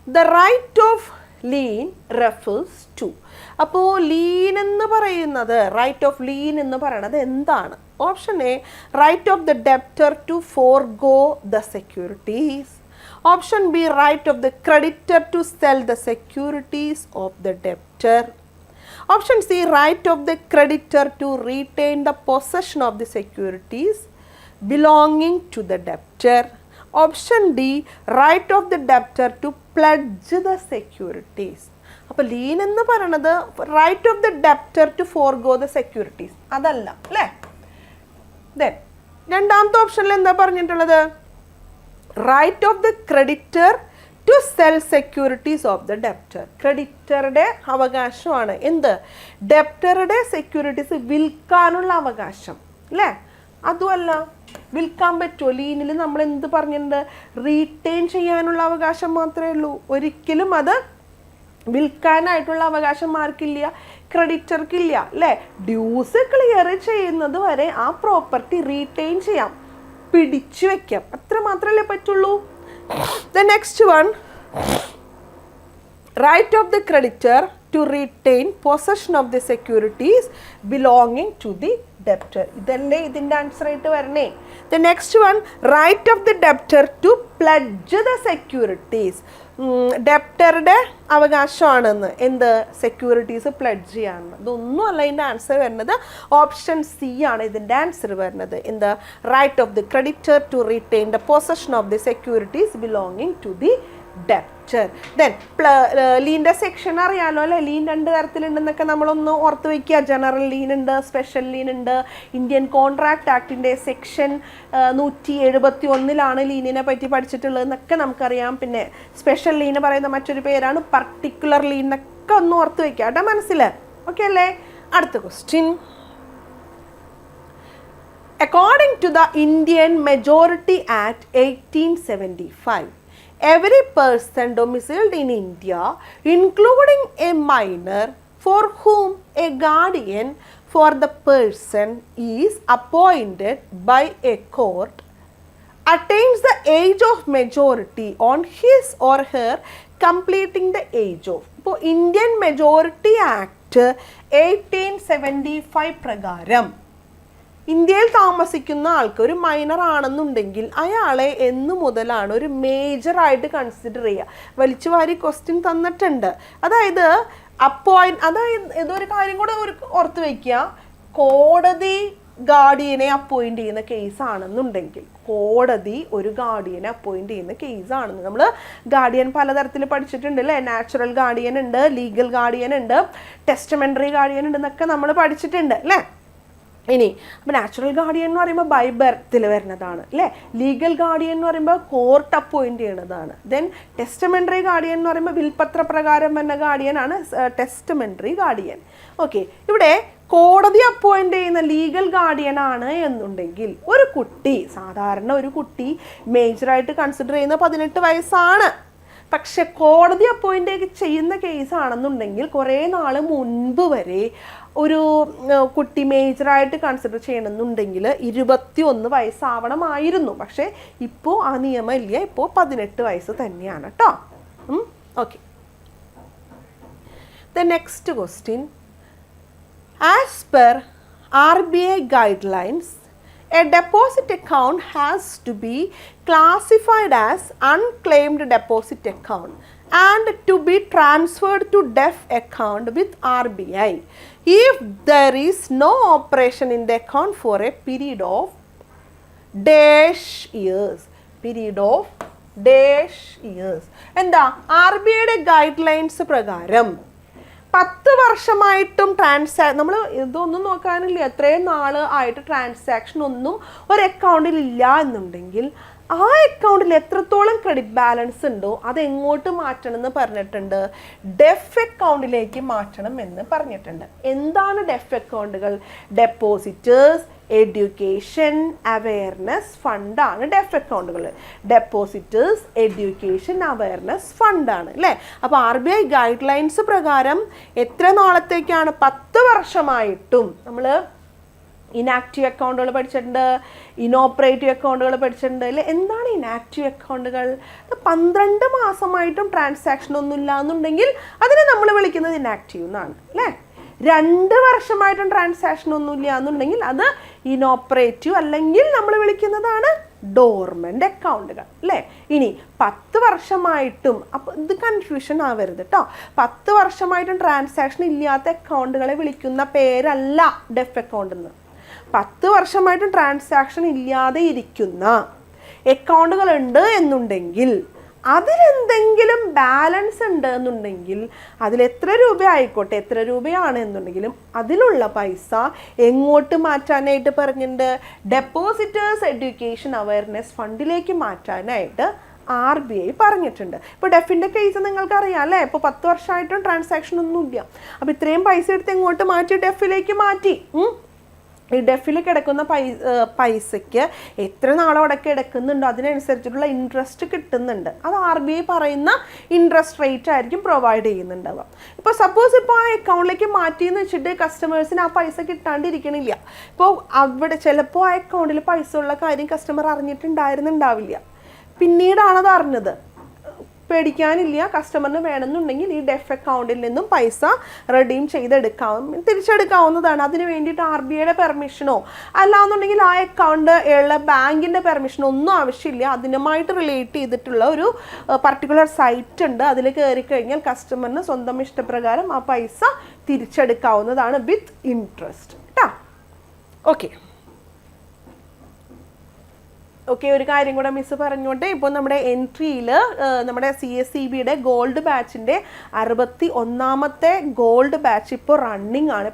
The right of lien refers to. അപ്പോൾ ലീൻ എന്ന് പറയുന്നത്, റൈറ്റ് ഓഫ് ലീൻ എന്ന് പറയുന്നത് എന്താണ്? Option A right of the debtor to forgo the securities. Option B right of the creditor to sell the securities of the debtor. Option C right of the creditor to retain the possession of the securities belonging to the debtor. Option D right of the debtor to pledge the securities. അപ്പോൾ lien എന്ന് പറയുന്നത് right of the debtor to forgo the securities അതല്ല അല്ലേ? Then രണ്ടാമത്തെ ഓപ്ഷനിൽ എന്താ പറഞ്ഞിട്ടുള്ളത്? Right of the creditor to sell securities of the debtor. ക്രെഡിറ്ററുടെ അവകാശമാണ് എന്ത്? ഡെപ്റ്ററുടെ സെക്യൂരിറ്റീസ് വിൽക്കാനുള്ള അവകാശം അല്ലേ? അതുമല്ല, വിൽക്കാൻ പറ്റുമോ? ലീനിൽ നമ്മൾ എന്ത് പറഞ്ഞിട്ടുണ്ട്? റീറ്റെയിൻ ചെയ്യാനുള്ള അവകാശം മാത്രമേ ഉള്ളൂ. ഒരിക്കലും അത് വിൽക്കാനായിട്ടുള്ള അവകാശം ആർക്കില്ല? ക്രെഡിറ്റർക്കില്ല അല്ലേ? ഡ്യൂസ് ക്ലിയർ ചെയ്യുന്നത് വരെ ആ പ്രോപ്പർട്ടി റീറ്റെയിൻ ചെയ്യാം, പിടിച്ചു വെക്കാം, അത്ര മാത്രമല്ലേ പറ്റുള്ളൂ. The next one, right of the creditor to retain possession of the securities belonging to the debtor. ഇതല്ലേ ഇതിൻ്റെ ആൻസർ ആയിട്ട് വരണേ. The next one, right of the debtor to pledge the securities. ഡെപ്റ്ററുടെ അവകാശമാണെന്ന് എന്ത്? സെക്യൂരിറ്റീസ് പ്ലെഡ്ജ് ചെയ്യാമെന്ന്. ഇതൊന്നും അല്ല ഇതിൻ്റെ answer വരുന്നത്. ഓപ്ഷൻ സി ആണ് ഇതിൻ്റെ ആൻസർ വരുന്നത്. എന്ത്? Right of the creditor to retain the possession of the securities belonging to the debtor. Then ലീൻ്റെ സെക്ഷൻ അറിയാമല്ലോ അല്ലേ? ലീൻ രണ്ട് തരത്തിലുണ്ടെന്നൊക്കെ നമ്മളൊന്ന് ഓർത്ത് വയ്ക്കുക. ജനറൽ ലീൻ ഉണ്ട്, സ്പെഷ്യൽ ലീൻ ഉണ്ട്. ഇന്ത്യൻ കോൺട്രാക്ട് ആക്ടിൻ്റെ സെക്ഷൻ 171 ലീനിനെ പറ്റി പഠിച്ചിട്ടുള്ളതെന്നൊക്കെ നമുക്കറിയാം. പിന്നെ സ്പെഷ്യൽ ലീൻ പറയുന്ന മറ്റൊരു പേരാണ് പർട്ടിക്കുലർ ലീൻ എന്നൊക്കെ ഒന്ന് ഓർത്ത് വയ്ക്കുക കേട്ടോ, മനസ്സിൽ. ഓക്കെ അല്ലേ? അടുത്ത question. According to the Indian majority act 1875, every person domiciled in India, including a minor for whom a guardian for the person is appointed by a court, attains the age of majority on his or her completing the age of. ഇപ്പോൾ Indian majority act 1875 പ്രകാരം ഇന്ത്യയിൽ താമസിക്കുന്ന ആൾക്ക് ഒരു minor ആണെന്നുണ്ടെങ്കിൽ അയാളെ എന്നു മുതലാണ് ഒരു മേജറായിട്ട് കൺസിഡർ ചെയ്യുക? വലിച്ചു വാരി ക്വസ്റ്റ്യൻ തന്നിട്ടുണ്ട്. അതായത് അതായത് ഇതൊരു കാര്യം കൂടെ ഓർത്ത് വയ്ക്കുക. കോടതി ഗാർഡിയനെ അപ്പോയിന്റ് ചെയ്യുന്ന കേസ് ആണെന്നുണ്ടെങ്കിൽ, കോടതി ഒരു ഗാർഡിയനെ അപ്പോയിന്റ് ചെയ്യുന്ന കേസ് ആണെന്ന് നമ്മൾ ഗാർഡിയൻ പലതരത്തിൽ പഠിച്ചിട്ടുണ്ട് അല്ലേ? നാച്ചുറൽ ഗാർഡിയൻ ഉണ്ട്, ലീഗൽ ഗാർഡിയൻ ഉണ്ട്, ടെസ്റ്റമെന്ററി ഗാർഡിയൻ ഉണ്ട് എന്നൊക്കെ നമ്മൾ പഠിച്ചിട്ടുണ്ട് അല്ലേ? ഇനി അപ്പോൾ നാച്ചുറൽ ഗാർഡിയൻ എന്ന് പറയുമ്പോൾ ബൈ ബർത്തിൽ വരുന്നതാണ് അല്ലേ? ലീഗൽ ഗാർഡിയൻ എന്ന് പറയുമ്പോൾ കോർട്ട് അപ്പോയിന്റ് ചെയ്യുന്നതാണ്. ദെൻ ടെസ്റ്റമെന്ററി ഗാർഡിയൻ എന്ന് പറയുമ്പോൾ വിൽപത്ര പ്രകാരം വരുന്ന ഗാർഡിയനാണ് ടെസ്റ്റമെന്ററി ഗാർഡിയൻ. ഓക്കെ, ഇവിടെ കോടതി അപ്പോയിന്റ് ചെയ്യുന്ന ലീഗൽ ഗാർഡിയൻ ആണ് എന്നുണ്ടെങ്കിൽ ഒരു കുട്ടി, സാധാരണ ഒരു കുട്ടി മേജറായിട്ട് കൺസിഡർ ചെയ്യുന്ന 18 വയസ്സാണ്. പക്ഷെ കോടതി അപ്പോയിന്റ് ചെയ്യുന്ന കേസാണെന്നുണ്ടെങ്കിൽ കുറേ നാൾ മുൻപ് വരെ ഒരു കുട്ടി മേജറായിട്ട് കൺസിഡർ ചെയ്യണമെന്നുണ്ടെങ്കിൽ 21 വയസ്സാവണമായിരുന്നു. പക്ഷേ ഇപ്പോൾ ആ നിയമം ഇല്ല, ഇപ്പോൾ 18 വയസ്സ് തന്നെയാണ് കേട്ടോ. Okay, the next question. As per RBI guidelines, a deposit account has to be classified as unclaimed deposit account and to be transferred to debt account with RBI. if there is no operation in the account for a period of dash years. Period of dash years. എന്താ RBIയുടെ guide lines പ്രകാരം 10 വർഷമായിട്ടും നമ്മൾ ഇതൊന്നും നോക്കാനില്ല, എത്രയും നാൾ ആയിട്ട് transaction ഒന്നും ഒരു അക്കൗണ്ടിൽ ഇല്ല എന്നുണ്ടെങ്കിൽ ആ അക്കൗണ്ടിൽ എത്രത്തോളം ക്രെഡിറ്റ് ബാലൻസ് ഉണ്ടോ അത് എങ്ങോട്ട് മാറ്റണം എന്ന് പറഞ്ഞിട്ടുണ്ട്, ഡെഫ് അക്കൗണ്ടിലേക്ക് മാറ്റണം എന്ന് പറഞ്ഞിട്ടുണ്ട്. എന്താണ് ഡെഫ് അക്കൗണ്ടുകൾ? ഡെപ്പോസിറ്റേഴ്സ് എഡ്യൂക്കേഷൻ അവയർനെസ് ഫണ്ടാണ് ഡെഫ് അക്കൗണ്ടുകൾ. ഡെപ്പോസിറ്റേഴ്സ് എഡ്യൂക്കേഷൻ അവയർനെസ് ഫണ്ടാണ് അല്ലേ. അപ്പോൾ RBI ഗൈഡ് ലൈൻസ് പ്രകാരം എത്ര നാളത്തേക്കാണ്? 10 വർഷമായിട്ടും നമ്മൾ ഇനാക്റ്റീവ് അക്കൗണ്ടുകൾ പഠിച്ചിട്ടുണ്ട്, ഇനോപ്പറേറ്റീവ് അക്കൗണ്ടുകൾ പഠിച്ചിട്ടുണ്ട് അല്ലേ. എന്താണ് ഇനാക്റ്റീവ് അക്കൗണ്ടുകൾ? 12 മാസമായിട്ടും ട്രാൻസാക്ഷൻ ഒന്നും ഇല്ല എന്നുണ്ടെങ്കിൽ അതിനെ നമ്മൾ വിളിക്കുന്നത് ഇനാക്റ്റീവ് എന്നാണ് അല്ലേ. 2 വർഷമായിട്ടും ട്രാൻസാക്ഷൻ ഒന്നും ഇല്ല എന്നുണ്ടെങ്കിൽ അത് ഇനോപ്പറേറ്റീവ് അല്ലെങ്കിൽ നമ്മൾ വിളിക്കുന്നതാണ് ഡോർമെൻ്റ് അക്കൗണ്ടുകൾ അല്ലേ. ഇനി 10 വർഷമായിട്ടും, അപ്പോൾ ഇത് കൺഫ്യൂഷൻ ആവരുത് കേട്ടോ. 10 വർഷമായിട്ടും ട്രാൻസാക്ഷൻ ഇല്ലാത്ത അക്കൗണ്ടുകളെ വിളിക്കുന്ന പേരല്ല ഡെഫ് അക്കൗണ്ട് എന്ന്. 10 വർഷമായിട്ടും ട്രാൻസാക്ഷൻ ഇല്ലാതെ ഇരിക്കുന്ന അക്കൗണ്ടുകൾ ഉണ്ട് എന്നുണ്ടെങ്കിൽ, അതിലെന്തെങ്കിലും ബാലൻസ് ഉണ്ട് എന്നുണ്ടെങ്കിൽ, അതിലെത്ര രൂപ ആയിക്കോട്ടെ, എത്ര രൂപയാണ് എന്നുണ്ടെങ്കിലും അതിലുള്ള പൈസ എങ്ങോട്ട് മാറ്റാനായിട്ട് പറഞ്ഞിട്ടുണ്ട്? ഡെപ്പോസിറ്റേഴ്സ് എഡ്യൂക്കേഷൻ അവയർനെസ് ഫണ്ടിലേക്ക് മാറ്റാനായിട്ട് RBI പറഞ്ഞിട്ടുണ്ട്. ഇപ്പോൾ ഡെഫിൻ്റെ കേസ് നിങ്ങൾക്കറിയാം അല്ലേ. ഇപ്പോൾ 10 വർഷമായിട്ടും ട്രാൻസാക്ഷൻ ഒന്നുമില്ല. അപ്പോൾ ഇത്രയും പൈസ എടുത്ത് എങ്ങോട്ട് മാറ്റി? ഡെഫിലേക്ക് മാറ്റി. ഈ ഡെഫിൽ കിടക്കുന്ന പൈസയ്ക്ക് എത്ര നാളോടെ കിടക്കുന്നുണ്ടോ അതിനനുസരിച്ചിട്ടുള്ള ഇൻട്രസ്റ്റ് കിട്ടുന്നുണ്ട്. അത് RBI പറയുന്ന ഇൻട്രസ്റ്റ് റേറ്റ് ആയിരിക്കും പ്രൊവൈഡ് ചെയ്യുന്നുണ്ടാവുക. ഇപ്പോൾ സപ്പോസ് ഇപ്പോൾ ആ അക്കൗണ്ടിലേക്ക് മാറ്റിയെന്ന് വെച്ചിട്ട് കസ്റ്റമേഴ്സിന് ആ പൈസ കിട്ടാണ്ടിരിക്കണില്ല. ഇപ്പോൾ അവിടെ ചിലപ്പോൾ ആ അക്കൗണ്ടിൽ പൈസ ഉള്ള കാര്യം കസ്റ്റമർ അറിഞ്ഞിട്ടുണ്ടായിരുന്നുണ്ടാവില്ല, പിന്നീടാണത് അറിഞ്ഞത്. പേടിക്കാനില്ല, കസ്റ്റമറിന് വേണമെന്നുണ്ടെങ്കിൽ ഈ ഡെഫ് അക്കൗണ്ടിൽ നിന്നും പൈസ റിഡീം തിരിച്ചെടുക്കാവുന്നതാണ്. അതിന് വേണ്ടിയിട്ട് RBIയുടെ പെർമിഷനോ അല്ലാന്നുണ്ടെങ്കിൽ ആ അക്കൗണ്ട് ഉള്ള ബാങ്കിൻ്റെ പെർമിഷനോ ഒന്നും ആവശ്യമില്ല. അതിനുമായിട്ട് റിലേറ്റ് ചെയ്തിട്ടുള്ള ഒരു പർട്ടിക്കുലർ സൈറ്റ് ഉണ്ട്. അതിൽ കയറി കഴിഞ്ഞാൽ കസ്റ്റമറിന് സ്വന്തം ഇഷ്ടപ്രകാരം ആ പൈസ തിരിച്ചെടുക്കാവുന്നതാണ് വിത്ത് ഇൻട്രസ്റ്റ് കേട്ടോ. ഓക്കെ, ഒരു കാര്യം കൂടെ മിസ് പറഞ്ഞോട്ടെ. ഇപ്പോൾ നമ്മുടെ എൻട്രിയിൽ നമ്മുടെ CSEBയുടെ ഗോൾഡ് ബാച്ചിൻ്റെ 61ാമത്തെ ഗോൾഡ് ബാച്ച് ഇപ്പോൾ റണ്ണിങ് ആണ്.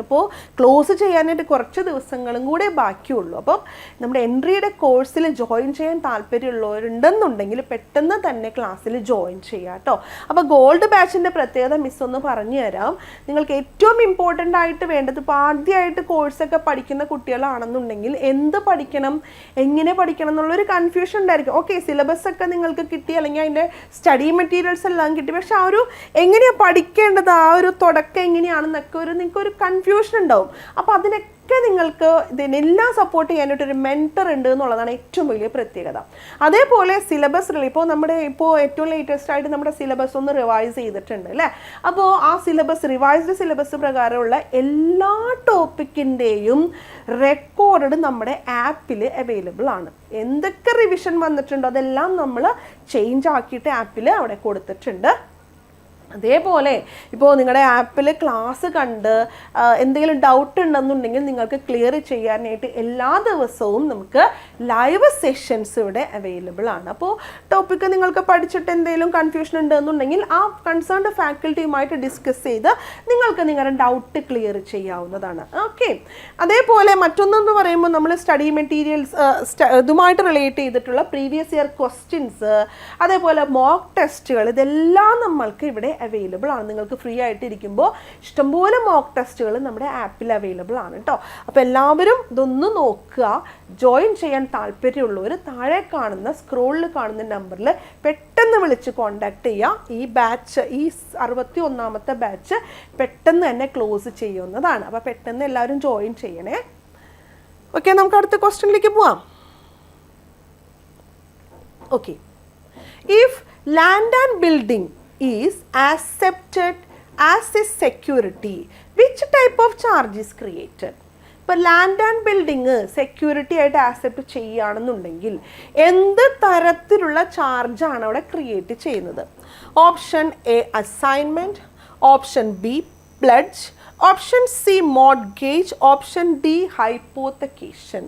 ഇപ്പോൾ ക്ലോസ് ചെയ്യാനായിട്ട് കുറച്ച് ദിവസങ്ങളും കൂടെ ബാക്കിയുള്ളൂ. അപ്പം നമ്മുടെ എൻട്രിയുടെ കോഴ്സിൽ ജോയിൻ ചെയ്യാൻ താല്പര്യമുള്ളവരുണ്ടെന്നുണ്ടെങ്കിൽ പെട്ടെന്ന് തന്നെ ക്ലാസ്സിൽ ജോയിൻ ചെയ്യാം കേട്ടോ. അപ്പോൾ ഗോൾഡ് ബാച്ചിൻ്റെ പ്രത്യേകത മിസ് ഒന്ന് പറഞ്ഞു തരാം. നിങ്ങൾക്ക് ഏറ്റവും ഇമ്പോർട്ടൻ്റ് ആയിട്ട് വേണ്ടത്, ഇപ്പോൾ ആദ്യമായിട്ട് കോഴ്സൊക്കെ പഠിക്കുന്ന കുട്ടികളാണെന്നുണ്ടെങ്കിൽ എന്ത് പഠിക്കണം, എങ്ങനെ പഠിക്കണം എന്നുള്ളൊരു കൺഫ്യൂഷൻ ഉണ്ടായിരിക്കും. ഓക്കെ, സിലബസ് ഒക്കെ നിങ്ങൾക്ക് കിട്ടി, അല്ലെങ്കിൽ അതിൻ്റെ സ്റ്റഡി മെറ്റീരിയൽസ് എല്ലാം കിട്ടി, പക്ഷെ ആ ഒരു എങ്ങനെയാണ് പഠിക്കേണ്ടത്, ആ ഒരു തുടക്കം എങ്ങനെയാണെന്നൊക്കെ നിങ്ങൾക്കൊരു കൺഫ്യൂഷൻ ഉണ്ടാവും. അപ്പോൾ അതിനൊക്കെ നിങ്ങൾക്ക് ഇതിനെല്ലാം സപ്പോർട്ട് ചെയ്യാനായിട്ടൊരു മെൻറ്റർ ഉണ്ട് എന്നുള്ളതാണ് ഏറ്റവും വലിയ പ്രത്യേകത. അതേപോലെ സിലബസ് ഇപ്പോൾ ഏറ്റവും ലേറ്റസ്റ്റ് ആയിട്ട് നമ്മുടെ സിലബസ് ഒന്ന് റിവൈസ് ചെയ്തിട്ടുണ്ട് അല്ലേ. അപ്പോൾ ആ റിവൈസ്ഡ് സിലബസ് പ്രകാരമുള്ള എല്ലാ ടോപ്പിക്കിൻ്റെയും റെക്കോർഡ് നമ്മുടെ ആപ്പിൽ അവൈലബിൾ ആണ്. എന്തൊക്കെ റിവിഷൻ വന്നിട്ടുണ്ടോ അതെല്ലാം നമ്മൾ ചേഞ്ച് ആക്കിയിട്ട് ആപ്പിൽ അവിടെ കൊടുത്തിട്ടുണ്ട്. അതേപോലെ ഇപ്പോൾ നിങ്ങളുടെ ആപ്പിൽ ക്ലാസ് കണ്ട് എന്തെങ്കിലും ഡൗട്ട് ഉണ്ടെന്നുണ്ടെങ്കിൽ നിങ്ങൾക്ക് ക്ലിയർ ചെയ്യാനായിട്ട് എല്ലാ ദിവസവും നമുക്ക് ലൈവ് സെഷൻസ് ഇവിടെ അവൈലബിൾ ആണ്. അപ്പോൾ ടോപ്പിക്ക് നിങ്ങൾക്ക് പഠിച്ചിട്ട് എന്തെങ്കിലും കൺഫ്യൂഷൻ ഉണ്ടെന്നുണ്ടെങ്കിൽ ആ കൺസേൺഡ് ഫാക്കൽറ്റിയുമായിട്ട് ഡിസ്കസ് ചെയ്ത് നിങ്ങൾക്ക് നിങ്ങളുടെ ഡൗട്ട് ക്ലിയർ ചെയ്യാവുന്നതാണ്. ഓക്കെ, അതേപോലെ മറ്റൊന്നെന്ന് പറയുമ്പോൾ നമ്മൾ സ്റ്റഡി മെറ്റീരിയൽസ് ഇതുമായിട്ട് റിലേറ്റ് ചെയ്തിട്ടുള്ള പ്രീവിയസ് ഇയർ ക്വസ്റ്റ്യൻസ്, അതേപോലെ മോക്ക് ടെസ്റ്റുകൾ, ഇതെല്ലാം നമ്മൾക്ക് ഇവിടെ അവൈലബിൾ ആണ്. നിങ്ങൾക്ക് ഫ്രീ ആയിട്ട് ഇരിക്കുമ്പോൾ ഇഷ്ടംപോലെ മോക്ക് ടെസ്റ്റുകൾ നമ്മുടെ ആപ്പിൽ അവൈലബിൾ ആണ് കേട്ടോ. അപ്പോൾ എല്ലാവരും ഇതൊന്ന് നോക്കുക. ജോയിൻ ചെയ്യാൻ താല്പര്യമുള്ളവർ താഴെ കാണുന്ന സ്ക്രോളിൽ കാണുന്ന നമ്പറിൽ പെട്ടെന്ന് വിളിച്ച് കോൺടാക്ട് ചെയ്യുക. ഈ ബാച്ച്, ഈ 61ാമത്തെ ബാച്ച് പെട്ടെന്ന് തന്നെ ക്ലോസ് ചെയ്യുന്നതാണ്. അപ്പോൾ പെട്ടെന്ന് എല്ലാവരും ജോയിൻ ചെയ്യണേ. ഓക്കെ, നമുക്ക് അടുത്ത ക്വസ്റ്റ്യനിലേക്ക് പോവാം. Okay, if land and building is accepted as a security, which type of charge is created? ഇപ്പോൾ ലാൻഡ് ആൻഡ് ബിൽഡിങ് സെക്യൂരിറ്റി ആയിട്ട് ആക്സെപ്റ്റ് ചെയ്യുകയാണെന്നുണ്ടെങ്കിൽ എന്ത് തരത്തിലുള്ള ചാർജാണ് അവിടെ ക്രിയേറ്റ് ചെയ്യുന്നത്? Option A assignment, option B pledge, option C mortgage, option D hypothecation.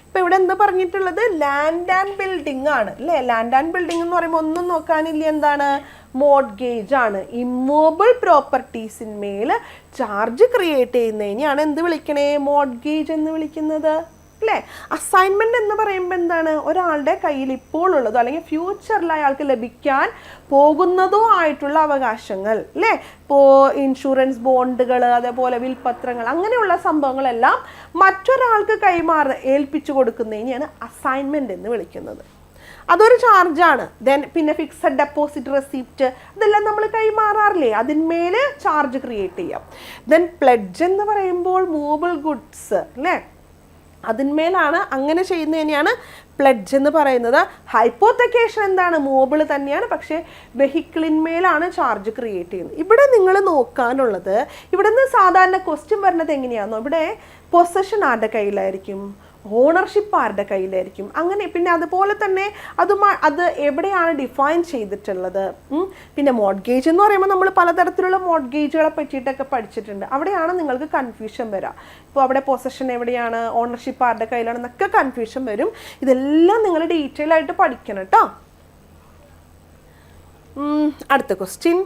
ഇപ്പം ഇവിടെ എന്താ പറഞ്ഞിട്ടുള്ളത്? ലാൻഡ് ആൻഡ് ബിൽഡിംഗ് ആണ് അല്ലേ? ലാൻഡ് ആൻഡ് ബിൽഡിംഗ് എന്ന് പറയുമ്പോൾ ഒന്നും നോക്കാനില്ല, എന്താണ്? മോർഗേജ് ആണ്. ഇമ്മൂവബിൾ പ്രോപ്പർട്ടീസിന്മേൽ ചാർജ് ക്രിയേറ്റ് ചെയ്യുന്നതിനെയാണ് എന്ത് വിളിക്കണേ? മോർഗേജ് എന്ന് വിളിക്കുന്നത് അല്ലേ? അസൈൻമെൻറ്റ് എന്ന് പറയുമ്പോൾ എന്താണ്? ഒരാളുടെ കയ്യിൽ ഇപ്പോൾ ഉള്ളതോ അല്ലെങ്കിൽ ഫ്യൂച്ചറിൽ അയാൾക്ക് ലഭിക്കാൻ പോകുന്നതോ ആയിട്ടുള്ള അവകാശങ്ങൾ അല്ലേ? ഇപ്പോൾ ഇൻഷുറൻസ് ബോണ്ടുകൾ, അതേപോലെ വിൽപത്രങ്ങൾ, അങ്ങനെയുള്ള സംഭവങ്ങളെല്ലാം മറ്റൊരാൾക്ക് ഏൽപ്പിച്ചു കൊടുക്കുന്നതിനെയാണ് അസൈൻമെൻറ്റ് എന്ന് വിളിക്കുന്നത്. അതൊരു ചാർജാണ്. പിന്നെ ഫിക്സഡ് ഡെപ്പോസിറ്റ് റെസിപ്റ്റ്, ഇതെല്ലാം നമ്മൾ കൈമാറാറില്ലേ? അതിന്മേൽ ചാർജ് ക്രിയേറ്റ് ചെയ്യാം. പ്ലെഡ്ജ് എന്ന് പറയുമ്പോൾ മൂവബിൾ ഗുഡ്സ് അല്ലേ? അതിന്മേലാണ്, അങ്ങനെ ചെയ്യുന്നതിനെയാണ് പ്ലെഡ്ജ് എന്ന് പറയുന്നത്. ഹൈപ്പോത്തക്കേഷൻ എന്താണ്? മൂവബിൾ തന്നെയാണ്, പക്ഷേ വെഹിക്കിളിന്മേലാണ് ചാർജ് ക്രിയേറ്റ് ചെയ്യുന്നത്. ഇവിടെ നിങ്ങൾ നോക്കാനുള്ളത്, ഇവിടെ നിന്ന് സാധാരണ ക്വസ്റ്റ്യൻ വരുന്നത് എങ്ങനെയാണെന്നോ, ഇവിടെ പൊസഷൻ ആരുടെ കയ്യിലായിരിക്കും? ഓണർഷിപ്പ് ആരുടെ കയ്യിലായിരിക്കും? അങ്ങനെ പിന്നെ അതുപോലെ തന്നെ അത് എവിടെയാണ് ഡിഫൈൻ ചെയ്തിട്ടുള്ളത്? പിന്നെ മോർഗേജ് എന്ന് പറയുമ്പോൾ നമ്മൾ പലതരത്തിലുള്ള മോർഗേജുകളെ പറ്റിയിട്ടൊക്കെ പഠിച്ചിട്ടുണ്ട്. അവിടെയാണ് നിങ്ങൾക്ക് കൺഫ്യൂഷൻ വരിക. ഇപ്പോൾ അവിടെ പൊസഷൻ എവിടെയാണ്, ഓണർഷിപ്പ് ആരുടെ കയ്യിലാണെന്നൊക്കെ കൺഫ്യൂഷൻ വരും. ഇതെല്ലാം നിങ്ങൾ ഡീറ്റെയിൽ ആയിട്ട് പഠിക്കണം കേട്ടോ. അടുത്ത question.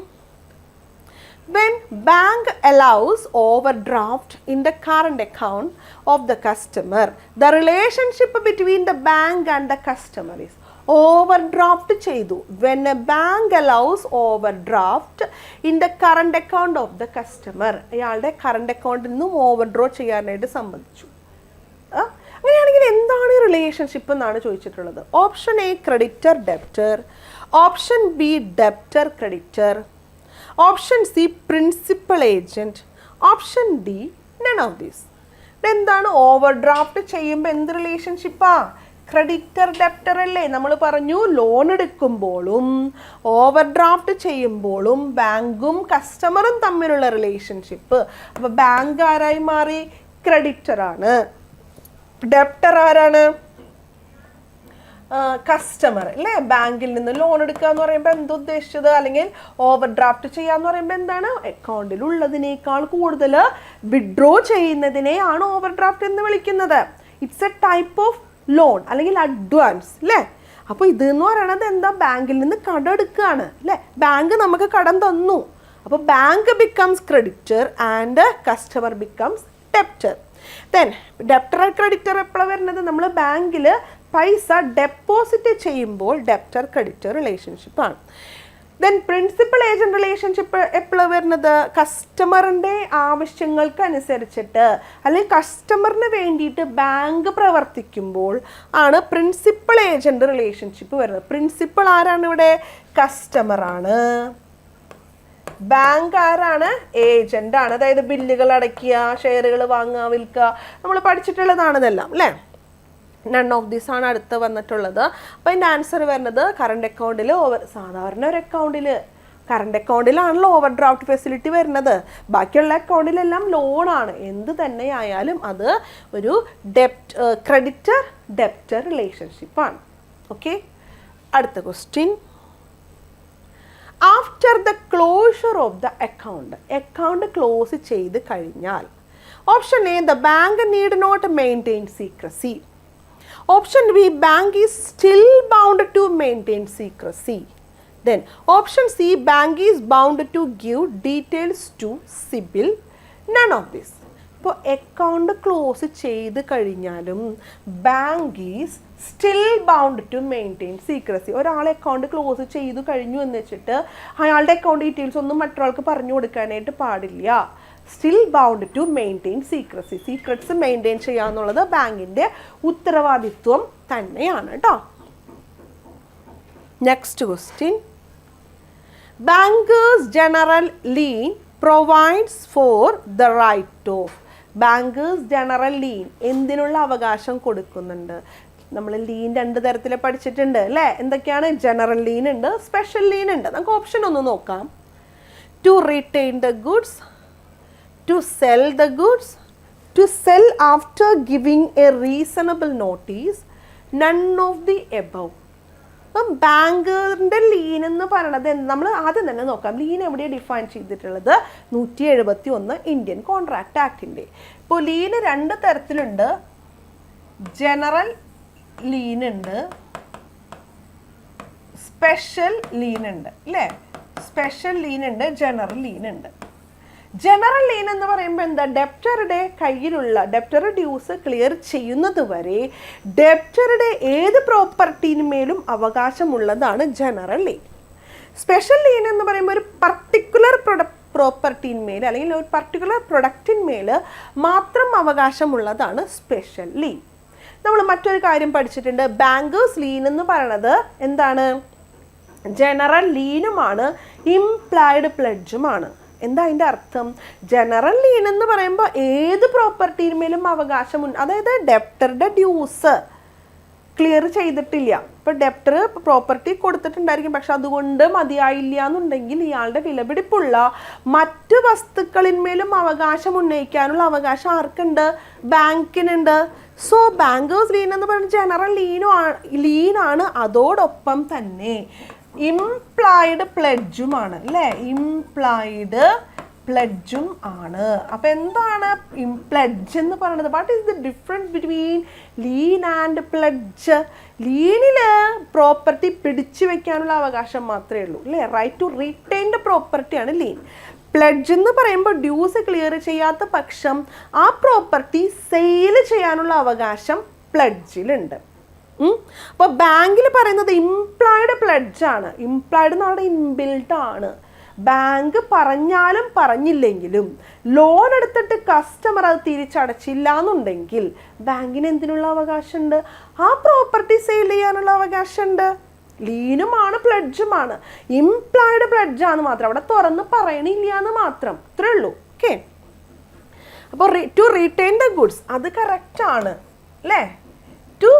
When bank allows overdraft in the current account of the customer, the relationship between the bank and the customer is overdraft ചെയ്തു. When a bank allows overdraft in the current account of the customer, അയാളുടെ current അക്കൗണ്ടിൽ നിന്നും ഓവർഡ്രോ ചെയ്യാനായിട്ട് സമ്മതിച്ചു. അങ്ങനെയാണെങ്കിൽ എന്താണ് ഈ relationship എന്നാണ് ചോദിച്ചിട്ടുള്ളത്. Option A creditor debtor, option B debtor creditor, option C principal agent, option D none of these. എന്താണ് ഓവർ ഡ്രാഫ്റ്റ് ചെയ്യുമ്പോൾ എന്ത് റിലേഷൻഷിപ്പാ? ക്രെഡിറ്റർ ഡെപ്റ്റർ അല്ലേ? നമ്മൾ പറഞ്ഞു ലോൺ എടുക്കുമ്പോഴും ഓവർ ഡ്രാഫ്റ്റ് ചെയ്യുമ്പോഴും ബാങ്കും കസ്റ്റമറും തമ്മിലുള്ള റിലേഷൻഷിപ്പ്. അപ്പോൾ ബാങ്ക് ആരായി മാറി? ക്രെഡിറ്ററാണ്. ഡെപ്റ്റർ ആരാണ്? കസ്റ്റമർ അല്ലേ? ബാങ്കിൽ നിന്ന് ലോൺ എടുക്കുക എന്ന് പറയുമ്പോൾ എന്തുദ്ദേശിച്ചത്? അല്ലെങ്കിൽ ഓവർ ഡ്രാഫ്റ്റ് ചെയ്യാന്ന് പറയുമ്പോൾ എന്താണ്? അക്കൗണ്ടിൽ ഉള്ളതിനേക്കാൾ കൂടുതൽ വിഡ്രോ ചെയ്യുന്നതിനെയാണ് ഓവർ ഡ്രാഫ്റ്റ് എന്ന് വിളിക്കുന്നത്. It's A type of loan അല്ലെങ്കിൽ അഡ്വാൻസ് അല്ലേ? അപ്പോൾ ഇതെന്ന് പറയണത് എന്താ? ബാങ്കിൽ നിന്ന് കടം എടുക്കുകയാണ് അല്ലേ? ബാങ്ക് നമുക്ക് കടം തന്നു. അപ്പോൾ bank becomes creditor and customer becomes debtor. Debtor creditor എപ്പോഴാണ് വരുന്നത്? നമ്മൾ ബാങ്കിൽ പൈസ ഡെപ്പോസിറ്റ് ചെയ്യുമ്പോൾ ഡെപ്റ്റർ ക്രെഡിറ്റർ റിലേഷൻഷിപ്പാണ്. പ്രിൻസിപ്പൽ ഏജന്റ് റിലേഷൻഷിപ്പ് എപ്പോഴാണ് വരുന്നത്? കസ്റ്റമറിൻ്റെ ആവശ്യങ്ങൾക്ക് അനുസരിച്ചിട്ട് അല്ലെങ്കിൽ കസ്റ്റമറിന് വേണ്ടിയിട്ട് ബാങ്ക് പ്രവർത്തിക്കുമ്പോൾ ആണ് പ്രിൻസിപ്പൽ ഏജന്റ് റിലേഷൻഷിപ്പ് വരുന്നത്. പ്രിൻസിപ്പൽ ആരാണ് ഇവിടെ? കസ്റ്റമറാണ്. ബാങ്ക് ആരാണ്? ഏജന്റ് ആണ്. അതായത് ബില്ലുകൾ അടയ്ക്കുക, ഷെയറുകൾ വാങ്ങുക, വിൽക്കുക, നമ്മൾ പഠിച്ചിട്ടുള്ളതാണ് ഇതെല്ലാം അല്ലേ? നൺ ഓഫ് ദീസ് ആണ് അടുത്ത് വന്നിട്ടുള്ളത്. അപ്പോൾ അതിൻ്റെ ആൻസർ വരുന്നത് കറണ്ട് അക്കൗണ്ടിൽ സാധാരണ ഒരു അക്കൗണ്ടിൽ കറണ്ട് അക്കൗണ്ടിലാണല്ലോ ഓവർ ഡ്രാഫ്റ്റ് ഫെസിലിറ്റി വരുന്നത്. ബാക്കിയുള്ള അക്കൗണ്ടിലെല്ലാം ലോണാണ്. എന്ത് തന്നെ ആയാലും അത് ഒരു ക്രെഡിറ്റർ ഡെപ്റ്റർ റിലേഷൻഷിപ്പാണ്. ഓക്കെ, അടുത്ത question. After the closure of the account close ചെയ്ത് കഴിഞ്ഞാൽ, option A the bank need not maintain secrecy, option B bank is still bound to maintain secrecy, then option C bank is bound to give details to CIBIL, none of this. ഇപ്പോൾ account close ചെയ്ത് കഴിഞ്ഞാലും bank is still bound to maintain secrecy. ഒരാൾ account close ചെയ്തു കഴിഞ്ഞു എന്ന് വെച്ചിട്ട് അയാളുടെ account details ഒന്നും മറ്റൊരാൾക്ക് പറഞ്ഞു കൊടുക്കാനായിട്ട് പാടില്ല. Still bound to maintain secrecy. Secrets maintain ചെയ്യുക എന്നുള്ളത് ബാങ്കിൻ്റെ ഉത്തരവാദിത്വം തന്നെയാണ് കേട്ടോ. Next question. Bankers general lien provides for the right of. Bankers general lien എന്തിനുള്ള അവകാശം കൊടുക്കുന്നുണ്ട്? നമ്മൾ ലീൻ രണ്ട് തരത്തിൽ പഠിച്ചിട്ടുണ്ട് അല്ലേ? എന്തൊക്കെയാണ്? ജനറൽ ലീൻ ഉണ്ട്, സ്പെഷ്യൽ ലീൻ ഉണ്ട്. നമുക്ക് ഓപ്ഷൻ ഒന്ന് നോക്കാം. To retain the goods, to sell the goods, to sell after giving a reasonable notice, none of the above. അപ്പം ബാങ്കിൻ്റെ ലീൻ എന്ന് പറയുന്നത് നമ്മൾ ആദ്യം തന്നെ നോക്കാം. ലീൻ എവിടെയാണ് ഡിഫൈൻ ചെയ്തിട്ടുള്ളത്? 171 ഇന്ത്യൻ കോൺട്രാക്ട് ആക്ടിൻ്റെ. ഇപ്പോൾ ലീന് 2 തരത്തിലുണ്ട്. ജനറൽ ലീൻ ഉണ്ട്, സ്പെഷ്യൽ ലീൻ ഉണ്ട് അല്ലേ? സ്പെഷ്യൽ ലീൻ ഉണ്ട്, ജനറൽ ലീൻ ഉണ്ട്. ജനറൽ ലീൻ എന്ന് പറയുമ്പോൾ എന്താ? ഡെപ്റ്ററുടെ കയ്യിലുള്ള ഡെപ്റ്റർ ഡ്യൂസ് ക്ലിയർ ചെയ്യുന്നത് വരെ ഡെപ്റ്ററുടെ ഏത് പ്രോപ്പർട്ടിന്മേലും അവകാശമുള്ളതാണ് ജനറൽ ലീൻ. സ്പെഷ്യൽ ലീൻ എന്ന് പറയുമ്പോൾ ഒരു പർട്ടിക്കുലർ പ്രോപ്പർട്ടിന്മേൽ അല്ലെങ്കിൽ ഒരു പർട്ടിക്കുലർ പ്രൊഡക്റ്റിന്മേൽ മാത്രം അവകാശമുള്ളതാണ് സ്പെഷ്യൽ ലീൻ. നമ്മൾ മറ്റൊരു കാര്യം പഠിച്ചിട്ടുണ്ട്. ബാങ്കേഴ്സ് ലീൻ എന്ന് പറയുന്നത് എന്താണ്? ജനറൽ ലീനുമാണ്, ഇംപ്ലൈഡ് പ്ലെഡ്ജുമാണ്. എന്താ അതിൻ്റെ അർത്ഥം? ജനറൽ ലീൻ എന്ന് പറയുമ്പോൾ ഏത് പ്രോപ്പർട്ടിയിന്മേലും അവകാശമുണ്ട്. അതായത് ഡെപ്റ്ററുടെ ഡ്യൂസ് ക്ലിയർ ചെയ്തിട്ടില്ല. ഇപ്പോൾ ഡെപ്റ്റർ പ്രോപ്പർട്ടി കൊടുത്തിട്ടുണ്ടായിരിക്കും, പക്ഷെ അതുകൊണ്ട് മതിയായില്ല എന്നുണ്ടെങ്കിൽ ഇയാളുടെ വിലപിടിപ്പുള്ള മറ്റ് വസ്തുക്കളിന്മേലും അവകാശം ഉന്നയിക്കാനുള്ള അവകാശം ആർക്കുണ്ട്? ബാങ്കിനുണ്ട്. സോ ബാങ്കേഴ്സ് ലീൻ എന്ന് പറയുന്നത് ജനറൽ ലീനാണ്. അതോടൊപ്പം തന്നെ ഇംപ്ലൈഡ് പ്ലെഡ്ജുമാണ് അല്ലേ? ഇംപ്ലൈഡ് പ്ലെഡ്ജും ആണ്. അപ്പം എന്താണ് പ്ലെഡ്ജ് എന്ന് പറയുന്നത്? What is the difference between lien and pledge? ലീനിൽ പ്രോപ്പർട്ടി പിടിച്ചു വെക്കാനുള്ള അവകാശം മാത്രമേ ഉള്ളൂ അല്ലേ? റൈറ്റ് ടു റീറ്റെയിൻഡ് പ്രോപ്പർട്ടിയാണ് ലീൻ. പ്ലെഡ്ജ് എന്ന് പറയുമ്പോൾ ഡ്യൂസ് ക്ലിയർ ചെയ്യാത്ത പക്ഷം ആ പ്രോപ്പർട്ടി സെയിൽ ചെയ്യാനുള്ള അവകാശം പ്ലെഡ്ജിലുണ്ട്. അപ്പോൾ ബാങ്കിൽ പറയുന്നത് ഇംപ്ലൈഡ് പ്ലെഡ്ജാണ്. ഇംപ്ലൈഡ് എന്ന് പറഞ്ഞാൽ ഇൻബിൽട്ട് ആണ്. ബാങ്ക് പറഞ്ഞാലും പറഞ്ഞില്ലെങ്കിലും ലോൺ എടുത്തിട്ട് കസ്റ്റമർ അത് തിരിച്ചടച്ചില്ല എന്നുണ്ടെങ്കിൽ ബാങ്കിന് എന്തിനുള്ള അവകാശമുണ്ട്? ആ പ്രോപ്പർട്ടി സെയിൽ ചെയ്യാനുള്ള അവകാശമുണ്ട്. ലീനുമാണ് പ്ലെഡ്ജുമാണ്. ഇംപ്ലൈഡ് പ്ലെഡ്ജാന്ന് മാത്രം, അവിടെ തുറന്ന് പറയണില്ല എന്ന് മാത്രം, അത്രേ ഉള്ളൂ. ഓക്കെ. അപ്പോൾ ടു റീറ്റെയിൻ ദ ഗുഡ്സ് അത് കറക്റ്റാണ് അല്ലേ? ടു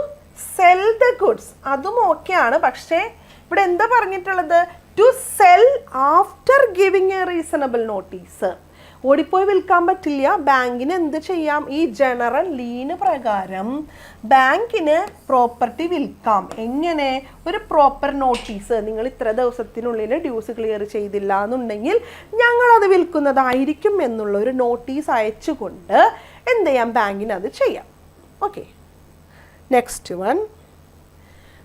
സെൽ ദ ഗുഡ്സ് അതും ഓക്കെയാണ്. പക്ഷേ ഇവിടെ എന്താ പറഞ്ഞിട്ടുള്ളത്? To sell after giving a reasonable notice. ഓടിപ്പോയി വിൽക്കാൻ പറ്റില്ല. ബാങ്കിന് എന്ത് ചെയ്യാം? ഈ ജനറൽ ലീന് പ്രകാരം ബാങ്കിന് പ്രോപ്പർട്ടി വിൽക്കാം. എങ്ങനെ? ഒരു പ്രോപ്പർ നോട്ടീസ്, നിങ്ങൾ ഇത്ര ദിവസത്തിനുള്ളിൽ ഡ്യൂസ് ക്ലിയർ ചെയ്തില്ല എന്നുണ്ടെങ്കിൽ ഞങ്ങളത് വിൽക്കുന്നതായിരിക്കും എന്നുള്ള ഒരു നോട്ടീസ് അയച്ചുകൊണ്ട് എന്ത് ചെയ്യാം? ബാങ്കിന് അത് ചെയ്യാം. Okay. Next one,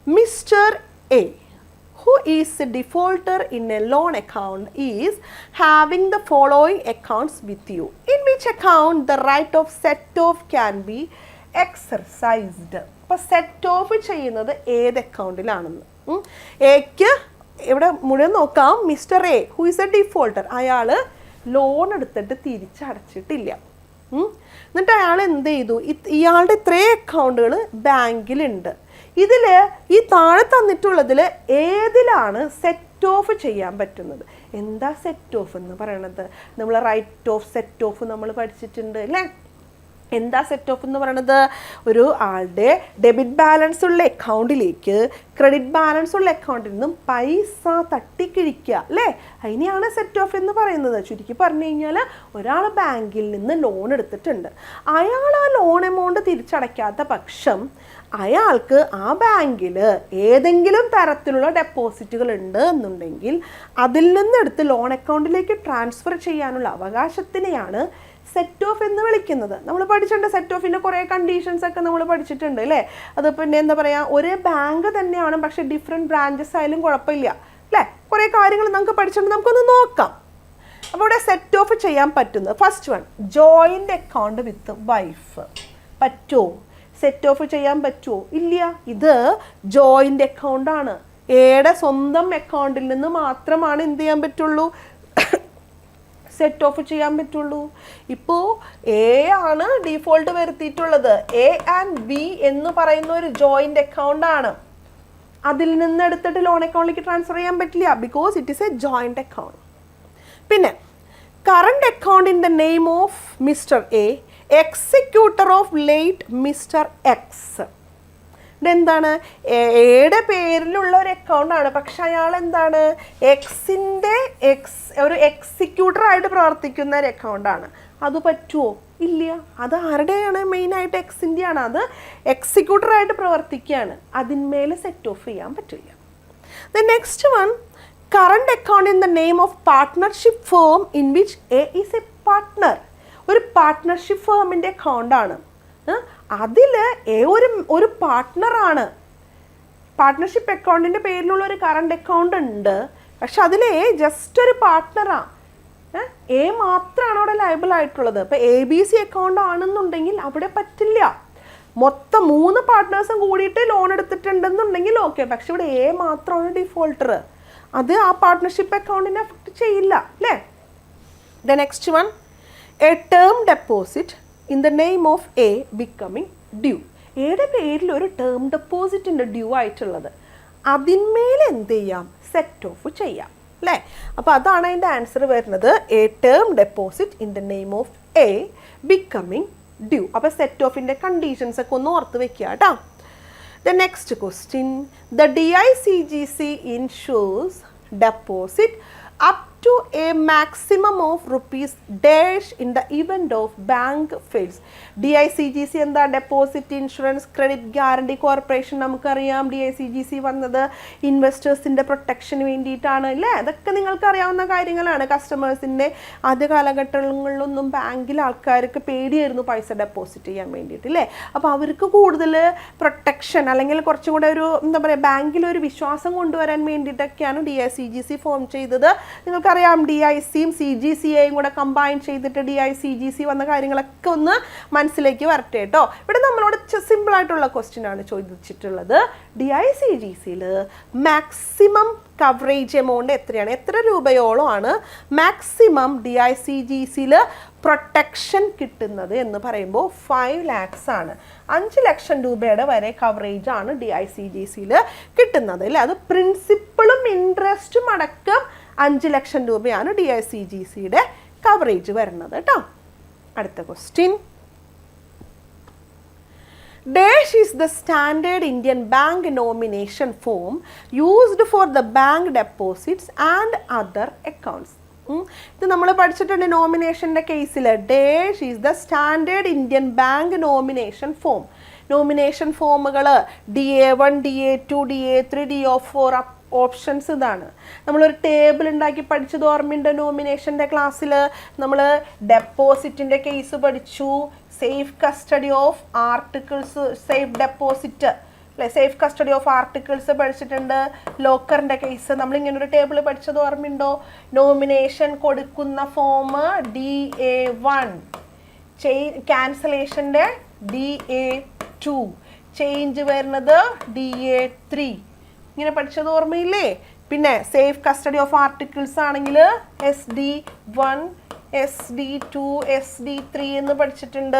mister A who is a defaulter in a loan account is having the following accounts with you, in which account the right of set off can be exercised. അപ്പോൾ set of ചെയ്യുന്നത് ഏത് അക്കൗണ്ടിലാണെന്ന് എക്ക് ഇവിടെ മുഴുവൻ നോക്കാം. Mister A who is A defaulter, അയാൾ loan എടുത്തിട്ട് തിരിച്ചടച്ചിട്ടില്ല. എന്നിട്ട് അയാൾ എന്ത് ചെയ്തു? ഇയാളുടെ ഇത്രയും അക്കൗണ്ടുകൾ ബാങ്കിലുണ്ട്. ഇതിൽ ഈ താഴെ തന്നിട്ടുള്ളതിൽ ഏതിലാണ് സെറ്റ് ഓഫ് ചെയ്യാൻ പറ്റുന്നത്? എന്താ സെറ്റ് ഓഫ് എന്ന് പറയണത്? നമ്മൾ റൈറ്റ് ഓഫ് സെറ്റ് ഓഫ് നമ്മൾ പഠിച്ചിട്ടുണ്ട് അല്ലേ? എന്താ സെറ്റ് ഓഫ് എന്ന് പറയണത്? ഒരു ആളുടെ ഡെബിറ്റ് ബാലൻസ് ഉള്ള അക്കൗണ്ടിലേക്ക് ക്രെഡിറ്റ് ബാലൻസ് ഉള്ള അക്കൗണ്ടിൽ നിന്നും പൈസ തട്ടിക്കിഴിക്കുക അല്ലേ? അതിനെയാണ് സെറ്റ് ഓഫ് എന്ന് പറയുന്നത്. ചുരുക്കി പറഞ്ഞു കഴിഞ്ഞാൽ ഒരാൾ ബാങ്കിൽ നിന്ന് ലോൺ എടുത്തിട്ടുണ്ട്. അയാൾ ആ ലോൺ എമൗണ്ട് തിരിച്ചടയ്ക്കാത്ത പക്ഷം അയാൾക്ക് ആ ബാങ്കിൽ ഏതെങ്കിലും തരത്തിലുള്ള ഡെപ്പോസിറ്റുകൾ ഉണ്ട് എന്നുണ്ടെങ്കിൽ അതിൽ നിന്നെടുത്ത് ലോൺ അക്കൗണ്ടിലേക്ക് ട്രാൻസ്ഫർ ചെയ്യാനുള്ള അവകാശത്തിനെയാണ് സെറ്റ് ഓഫ് എന്ന് വിളിക്കുന്നത്. നമ്മൾ പഠിച്ചിട്ടുണ്ട് സെറ്റ് ഓഫിൻ്റെ കുറേ കണ്ടീഷൻസ് ഒക്കെ നമ്മൾ പഠിച്ചിട്ടുണ്ട് അല്ലേ? അത് പിന്നെ എന്താ പറയുക, ഒരേ ബാങ്ക് തന്നെയാണ് പക്ഷേ ഡിഫറെൻറ്റ് ബ്രാഞ്ചസ് ആയാലും കുഴപ്പമില്ല അല്ലേ? കുറേ കാര്യങ്ങൾ നമുക്ക് പഠിച്ചിട്ടുണ്ട്. നമുക്കൊന്ന് നോക്കാം. അപ്പോൾ ഇവിടെ സെറ്റ് ഓഫ് ചെയ്യാൻ പറ്റുന്നത് ഫസ്റ്റ് വൺ, ജോയിൻ്റ് അക്കൗണ്ട് വിത്ത് വൈഫ്. പറ്റുമോ? സെറ്റ് ഓഫ് ചെയ്യാൻ പറ്റുമോ? ഇല്ല. ഇത് ജോയിൻ്റ് അക്കൗണ്ടാണ്. എയുടെ സ്വന്തം അക്കൗണ്ടിൽ നിന്ന് മാത്രമാണ് എന്ത് ചെയ്യാൻ പറ്റുള്ളൂ? സെറ്റ് ഓഫ് ചെയ്യാൻ പറ്റുള്ളൂ. ഇപ്പോൾ എ ആണ് ഡീഫോൾട്ട് വരുത്തിയിട്ടുള്ളത്. എ ആൻഡ് ബി എന്ന് പറയുന്ന ഒരു ജോയിൻ്റ് അക്കൗണ്ടാണ്. അതിൽ നിന്ന് എടുത്തിട്ട് ലോൺ അക്കൗണ്ടിലേക്ക് ട്രാൻസ്ഫർ ചെയ്യാൻ പറ്റില്ല, because it is a joint account. പിന്നെ current account in the name of mister A, executor of late mister X. ഇതെന്താണ്? എയുടെ പേരിലുള്ള ഒരു അക്കൗണ്ടാണ്, പക്ഷെ അയാൾ എന്താണ്? എക്സിൻ്റെ ഒരു എക്സിക്യൂട്ടറായിട്ട് പ്രവർത്തിക്കുന്ന ഒരു അക്കൗണ്ടാണ്. അത് പറ്റുമോ? ഇല്ല. അത് ആരുടെയാണ്? മെയിനായിട്ട് എക്സിൻ്റെയാണ്. അത് എക്സിക്യൂട്ടറായിട്ട് പ്രവർത്തിക്കുകയാണ്. അതിന്മേൽ സെറ്റ് ഓഫ് ചെയ്യാൻ പറ്റില്ല. The next one, current account in the name of partnership firm in which A is a partner. ഒരു പാർട്ട്ണർഷിപ്പ് ഫേമിൻ്റെ അക്കൗണ്ടാണ്. അതിൽ എ ഒരു പാർട്ട്ണറാണ്. പാർട്ട്ണർഷിപ്പ് അക്കൗണ്ടിൻ്റെ പേരിലുള്ള ഒരു കറണ്ട് അക്കൗണ്ട് ഉണ്ട്, പക്ഷെ അതിൽ എ ജസ്റ്റ് ഒരു പാർട്ട്ണറാണ്. എ മാത്രമാണ് അവിടെ ലയബിൾ ആയിട്ടുള്ളത്. ഇപ്പോൾ ABC അക്കൗണ്ട് ആണെന്നുണ്ടെങ്കിൽ അവിടെ പറ്റില്ല. മൊത്തം 3 പാർട്ട്നേഴ്സും കൂടിയിട്ട് ലോൺ എടുത്തിട്ടുണ്ടെന്നുണ്ടെങ്കിൽ ഓക്കെ, പക്ഷെ ഇവിടെ എ മാത്രമാണ് ഡിഫോൾട്ടർ. അത് ആ പാർട്ട്ണർഷിപ്പ് അക്കൗണ്ടിനെ അഫക്റ്റ് ചെയ്യില്ല അല്ലേ. The next one, A term deposit in the name of A becoming due. എയുടെ പേരിൽ ഒരു ടേം ഡെപ്പോസിറ്റ് ഉണ്ട് ഡ്യൂ ആയിട്ടുള്ളത്, അതിന്മേൽ എന്ത് ചെയ്യാം, സെറ്റ് ഓഫ് ചെയ്യാം അല്ലേ. അപ്പോൾ അതാണ് അതിൻ്റെ ആൻസർ വരുന്നത്, a term deposit in the name of A becoming due. അപ്പോൾ സെറ്റ് ഓഫിൻ്റെ കണ്ടീഷൻസ് ഒക്കെ ഒന്ന് ഓർത്ത് വെക്കുക കേട്ടോ. The next question, the DICGC insures deposit up to a maximum of rupees dash in the event of bank fails. DICGC എന്താ, deposit insurance credit guarantee corporation. നമുക്കറിയാം DICGC വന്നത് ഇൻവെസ്റ്റേഴ്സിൻ്റെ പ്രൊട്ടക്ഷന് വേണ്ടിയിട്ടാണ് അല്ലേ. അതൊക്കെ നിങ്ങൾക്ക് അറിയാവുന്ന കാര്യങ്ങളാണ്. കസ്റ്റമേഴ്സിൻ്റെ ആദ്യ കാലഘട്ടങ്ങളിലൊന്നും ബാങ്കിൽ ആൾക്കാർക്ക് പേടിയായിരുന്നു പൈസ ഡെപ്പോസിറ്റ് ചെയ്യാൻ വേണ്ടിയിട്ട് അല്ലേ. അപ്പോൾ അവർക്ക് കൂടുതൽ പ്രൊട്ടക്ഷൻ അല്ലെങ്കിൽ കുറച്ചും കൂടെ ഒരു എന്താ പറയുക, ബാങ്കിലൊരു വിശ്വാസം കൊണ്ടുവരാൻ വേണ്ടിയിട്ടൊക്കെയാണ് DICGC ഫോം ചെയ്തത്. നിങ്ങൾക്കറിയാം DICയും CGCയെയും കൂടെ കമ്പൈൻ ചെയ്തിട്ട് DICGC വന്ന കാര്യങ്ങളൊക്കെ ഒന്ന് മനസ്സിലേക്ക് വരട്ടെ കേട്ടോ. ഇവിടെ നമ്മളോട് സിമ്പിളായിട്ടുള്ള ക്വസ്റ്റ്യൻ ആണ് ചോദിച്ചിട്ടുള്ളത്. DICGCയിൽ മാക്സിമം കവറേജ് എമൗണ്ട് എത്രയാണ്, എത്ര രൂപയോളം ആണ് മാക്സിമം DICGCയിൽ പ്രൊട്ടക്ഷൻ കിട്ടുന്നത് എന്ന് പറയുമ്പോൾ 5 lakhs ആണ്. 5 ലക്ഷം രൂപയുടെ വരെ കവറേജ് ആണ് DICGCയിൽ കിട്ടുന്നത് അല്ലേ. അത് പ്രിൻസിപ്പളും ഇൻട്രസ്റ്റും അടക്കം 5 ലക്ഷം രൂപയാണ് DICGCയുടെ കവറേജ് വരുന്നത് കേട്ടോ. അടുത്ത question, Dash is the standard Indian bank nomination form used for the bank deposits and other accounts. ഇത് നമ്മൾ പഠിച്ചിട്ടുണ്ട് നോമിനേഷൻ്റെ കേസിൽ. Dash is the standard Indian bank nomination form. Nomination ഫോമുകൾ DA1, DA2, DA3, DO4 options ഇതാണ്. നമ്മളൊരു table ഉണ്ടാക്കി പഠിച്ചത് ഓർമ്മയുണ്ട് നോമിനേഷൻ്റെ ക്ലാസ്സിൽ. നമ്മൾ ഡെപ്പോസിറ്റിൻ്റെ കേസ് പഠിച്ചു, safe custody of articles, safe deposit അല്ലേ, സേഫ് കസ്റ്റഡി ഓഫ് ആർട്ടിക്കിൾസ് പഠിച്ചിട്ടുണ്ട്. ലോക്കറിൻ്റെ കേസ് നമ്മളിങ്ങനെ ഒരു ടേബിൾ പഠിച്ചത് ഓർമ്മയുണ്ടോ. നോമിനേഷൻ കൊടുക്കുന്ന ഫോം DA1, ക്യാൻസലേഷൻ്റെ DA2, ചേഞ്ച് വരുന്നത് DA3, ഇങ്ങനെ പഠിച്ചത് ഓർമ്മയില്ലേ. പിന്നെ സേഫ് കസ്റ്റഡി ഓഫ് ആർട്ടിക്കിൾസ് ആണെങ്കിൽ SD1, SD2, SD3 എന്ന് പഠിച്ചിട്ടുണ്ട്.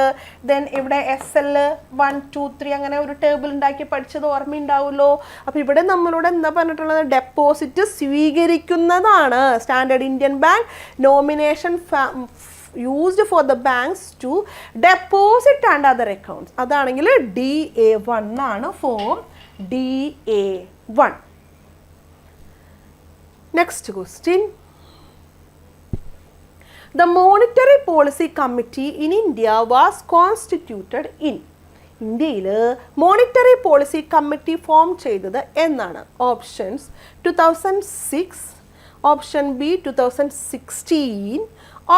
ദെൻ ഇവിടെ SL1, 2, 3 അങ്ങനെ ഒരു ടേബിൾ ഉണ്ടാക്കി പഠിച്ചത് ഓർമ്മയുണ്ടാവുമല്ലോ. അപ്പോൾ ഇവിടെ നമ്മളോട് എന്താ പറഞ്ഞിട്ടുള്ളത്, ഡെപ്പോസിറ്റ് സ്വീകരിക്കുന്നതാണ് standard Indian bank nomination used for the banks to deposit and other accounts. അതാണെങ്കിൽ DA1 ആണ് form DA1. Next question. The Monetary Policy Committee in India was constituted in. ഇന്ത്യയിൽ മോണിറ്ററി പോളിസി കമ്മിറ്റി ഫോം ചെയ്തത് എന്നാണ്? Options 2006, option B 2016,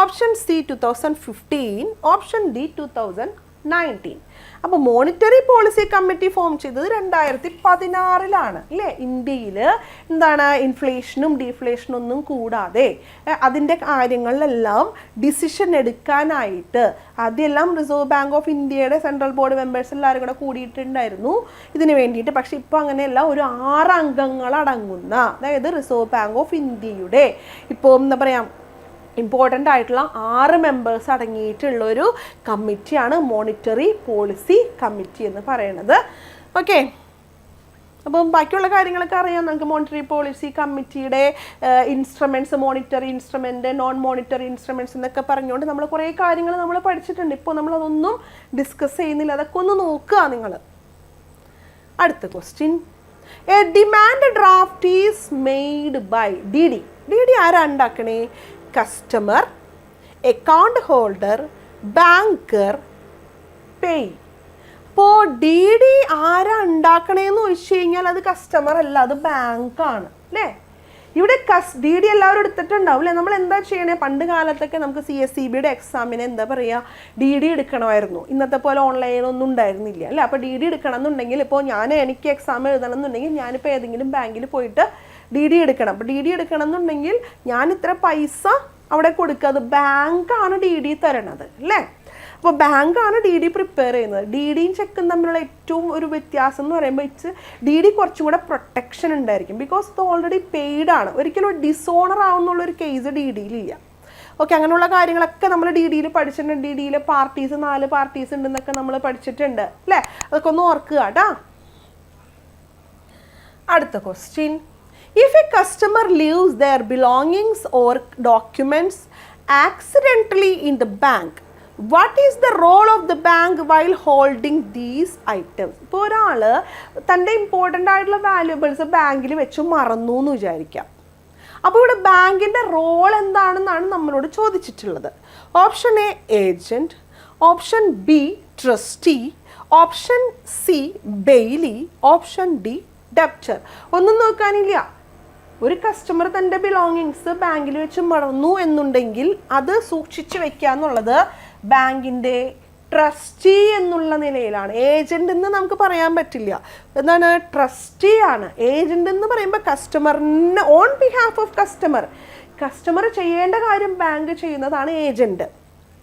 option C 2015, option D 2019. അപ്പോൾ monetary policy committee form ചെയ്തത് 2016 അല്ലേ. ഇന്ത്യയിൽ എന്താണ്, ഇൻഫ്ലേഷനും ഡീഫ്ലേഷനും ഒന്നും കൂടാതെ അതിൻ്റെ കാര്യങ്ങളിലെല്ലാം ഡിസിഷൻ എടുക്കാനായിട്ട് അതെല്ലാം റിസർവ് ബാങ്ക് ഓഫ് ഇന്ത്യയുടെ സെൻട്രൽ ബോർഡ് മെമ്പേഴ്സ് എല്ലാവരും കൂടെ കൂടിയിട്ടുണ്ടായിരുന്നു ഇതിന് വേണ്ടിയിട്ട്. പക്ഷേ ഇപ്പോൾ അങ്ങനെയല്ല, ഒരു 6 അംഗങ്ങൾ അടങ്ങുന്ന, അതായത് റിസർവ് ബാങ്ക് ഓഫ് ഇന്ത്യയുടെ ഇപ്പോൾ എന്താ പറയുക ഇമ്പോർട്ടൻ്റ് ആയിട്ടുള്ള 6 മെമ്പേഴ്സ് അടങ്ങിയിട്ടുള്ളൊരു കമ്മിറ്റിയാണ് മോണിറ്ററി പോളിസി കമ്മിറ്റി എന്ന് പറയുന്നത്. ഓക്കെ, അപ്പം ബാക്കിയുള്ള കാര്യങ്ങളൊക്കെ അറിയാം നമുക്ക്. മോണിറ്ററി പോളിസി കമ്മിറ്റിയുടെ instruments, monetary instrument, non monetary instruments എന്നൊക്കെ പറഞ്ഞുകൊണ്ട് നമ്മൾ കുറേ കാര്യങ്ങൾ നമ്മൾ പഠിച്ചിട്ടുണ്ട്. ഇപ്പോൾ നമ്മളതൊന്നും ഡിസ്കസ് ചെയ്യുന്നില്ല, അതൊക്കെ ഒന്ന് നോക്കുക നിങ്ങൾ. അടുത്ത question, A demand draft is made by DD ആരാ ഉണ്ടാക്കണേ? Customer, account holder, banker, pay. അപ്പോൾ DD ആരാ ഉണ്ടാക്കണേന്ന് ചോദിച്ചു കഴിഞ്ഞാൽ അത് കസ്റ്റമർ അല്ല, അത് ബാങ്കാണ് അല്ലേ. ഇവിടെ DD എല്ലാവരും എടുത്തിട്ടുണ്ടാവും അല്ലേ. നമ്മൾ എന്താ ചെയ്യണേ, പണ്ട് കാലത്തൊക്കെ നമുക്ക് CSEBയുടെ എക്സാമിന് എന്താ പറയുക, DD എടുക്കണമായിരുന്നു. ഇന്നത്തെ പോലെ ഓൺലൈനൊന്നും ഉണ്ടായിരുന്നില്ല അല്ലേ. അപ്പോൾ DD എടുക്കണം എന്നുണ്ടെങ്കിൽ, ഇപ്പോൾ എനിക്ക് എക്സാം എഴുതണം എന്നുണ്ടെങ്കിൽ ഞാനിപ്പോൾ ഏതെങ്കിലും ബാങ്കിൽ പോയിട്ട് DD എടുക്കണം. അപ്പോൾ DD എടുക്കണം എന്നുണ്ടെങ്കിൽ ഞാൻ ഇത്ര പൈസ അവിടെ കൊടുക്കുക, അത് ബാങ്കാണ് DD തരണത് അല്ലേ. അപ്പോൾ ബാങ്കാണ് DD പ്രിപ്പയർ ചെയ്യുന്നത്. DDയും ചെക്കും തമ്മിലുള്ള ഏറ്റവും ഒരു വ്യത്യാസം എന്ന് പറയുമ്പോൾ DD കുറച്ചും കൂടെ പ്രൊട്ടക്ഷൻ ഉണ്ടായിരിക്കും, ബിക്കോസ് ഇത് ഓൾറെഡി പെയ്ഡ് ആണ്. ഒരിക്കലും ഡിസോണർ ആവുന്നുള്ളൊരു കേസ് DDയിലില്ല. ഓക്കെ, അങ്ങനെയുള്ള കാര്യങ്ങളൊക്കെ നമ്മൾ DDയിൽ പഠിച്ചിട്ടുണ്ട്. DDയിലെ 4 പാർട്ടീസ് ഉണ്ടെന്നൊക്കെ നമ്മൾ പഠിച്ചിട്ടുണ്ട് അല്ലേ. അതൊക്കെ ഒന്ന് ഓർക്കുക കേട്ടോ. അടുത്ത question, if A customer leaves their belongings or documents accidentally in the bank, what is the role of the bank while holding these items? ഇപ്പോൾ ഒരാൾ തൻ്റെ ഇമ്പോർട്ടൻ്റ് ആയിട്ടുള്ള വാല്യുബിൾസ് ബാങ്കിൽ വെച്ച് മറന്നു എന്ന് വിചാരിക്കാം. അപ്പോൾ ഇവിടെ ബാങ്കിൻ്റെ റോൾ എന്താണെന്നാണ് നമ്മളോട് ചോദിച്ചിട്ടുള്ളത്. Option A agent, option B trustee, option C Bailey, option D debtor. ഒന്നും നോക്കാനില്ല. ഒരു കസ്റ്റമർ തൻ്റെ ബിലോങ്ങിങ്സ് ബാങ്കിൽ വെച്ച് മറന്നു എന്നുണ്ടെങ്കിൽ അത് സൂക്ഷിച്ച് വെക്കുക എന്നുള്ളത് ബാങ്കിൻ്റെ ട്രസ്റ്റി എന്നുള്ള നിലയിലാണ്. ഏജന്റ് എന്ന് നമുക്ക് പറയാൻ പറ്റില്ല. എന്താണ്, ട്രസ്റ്റി ആണ്. ഏജന്റ് എന്ന് പറയുമ്പോൾ കസ്റ്റമറിന് ഓൺ ബിഹാഫ് ഓഫ് കസ്റ്റമർ ചെയ്യേണ്ട കാര്യം ബാങ്ക് ചെയ്യുന്നതാണ് ഏജന്റ്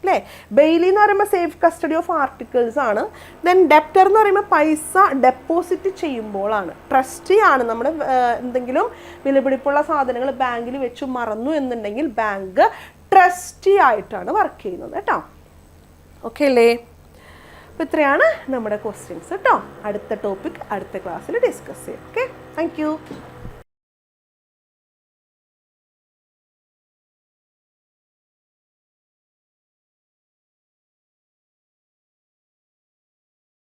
അല്ലേ. ബെയിലി എന്ന് പറയുമ്പോൾ സേഫ് കസ്റ്റഡി ഓഫ് ആർട്ടിക്കിൾസ് ആണ്. ദെൻ ഡെപ്റ്റർ എന്ന് പറയുമ്പോൾ പൈസ ഡെപ്പോസിറ്റ് ചെയ്യുമ്പോഴാണ്. ട്രസ്റ്റി ആണ് നമ്മൾ എന്തെങ്കിലും വിലപിടിപ്പുള്ള സാധനങ്ങൾ ബാങ്കിൽ വെച്ച് മറന്നു എന്നുണ്ടെങ്കിൽ ബാങ്ക് ട്രസ്റ്റി ആയിട്ടാണ് വർക്ക് ചെയ്യുന്നത് കേട്ടോ. ഓക്കെ അല്ലേ. അപ്പോൾ ഇത്രയാണ് നമ്മുടെ ക്വസ്റ്റ്യൻസ് കേട്ടോ. അടുത്ത ടോപ്പിക് അടുത്ത ക്ലാസ്സിൽ ഡിസ്കസ് ചെയ്യാം. Okay, thank you.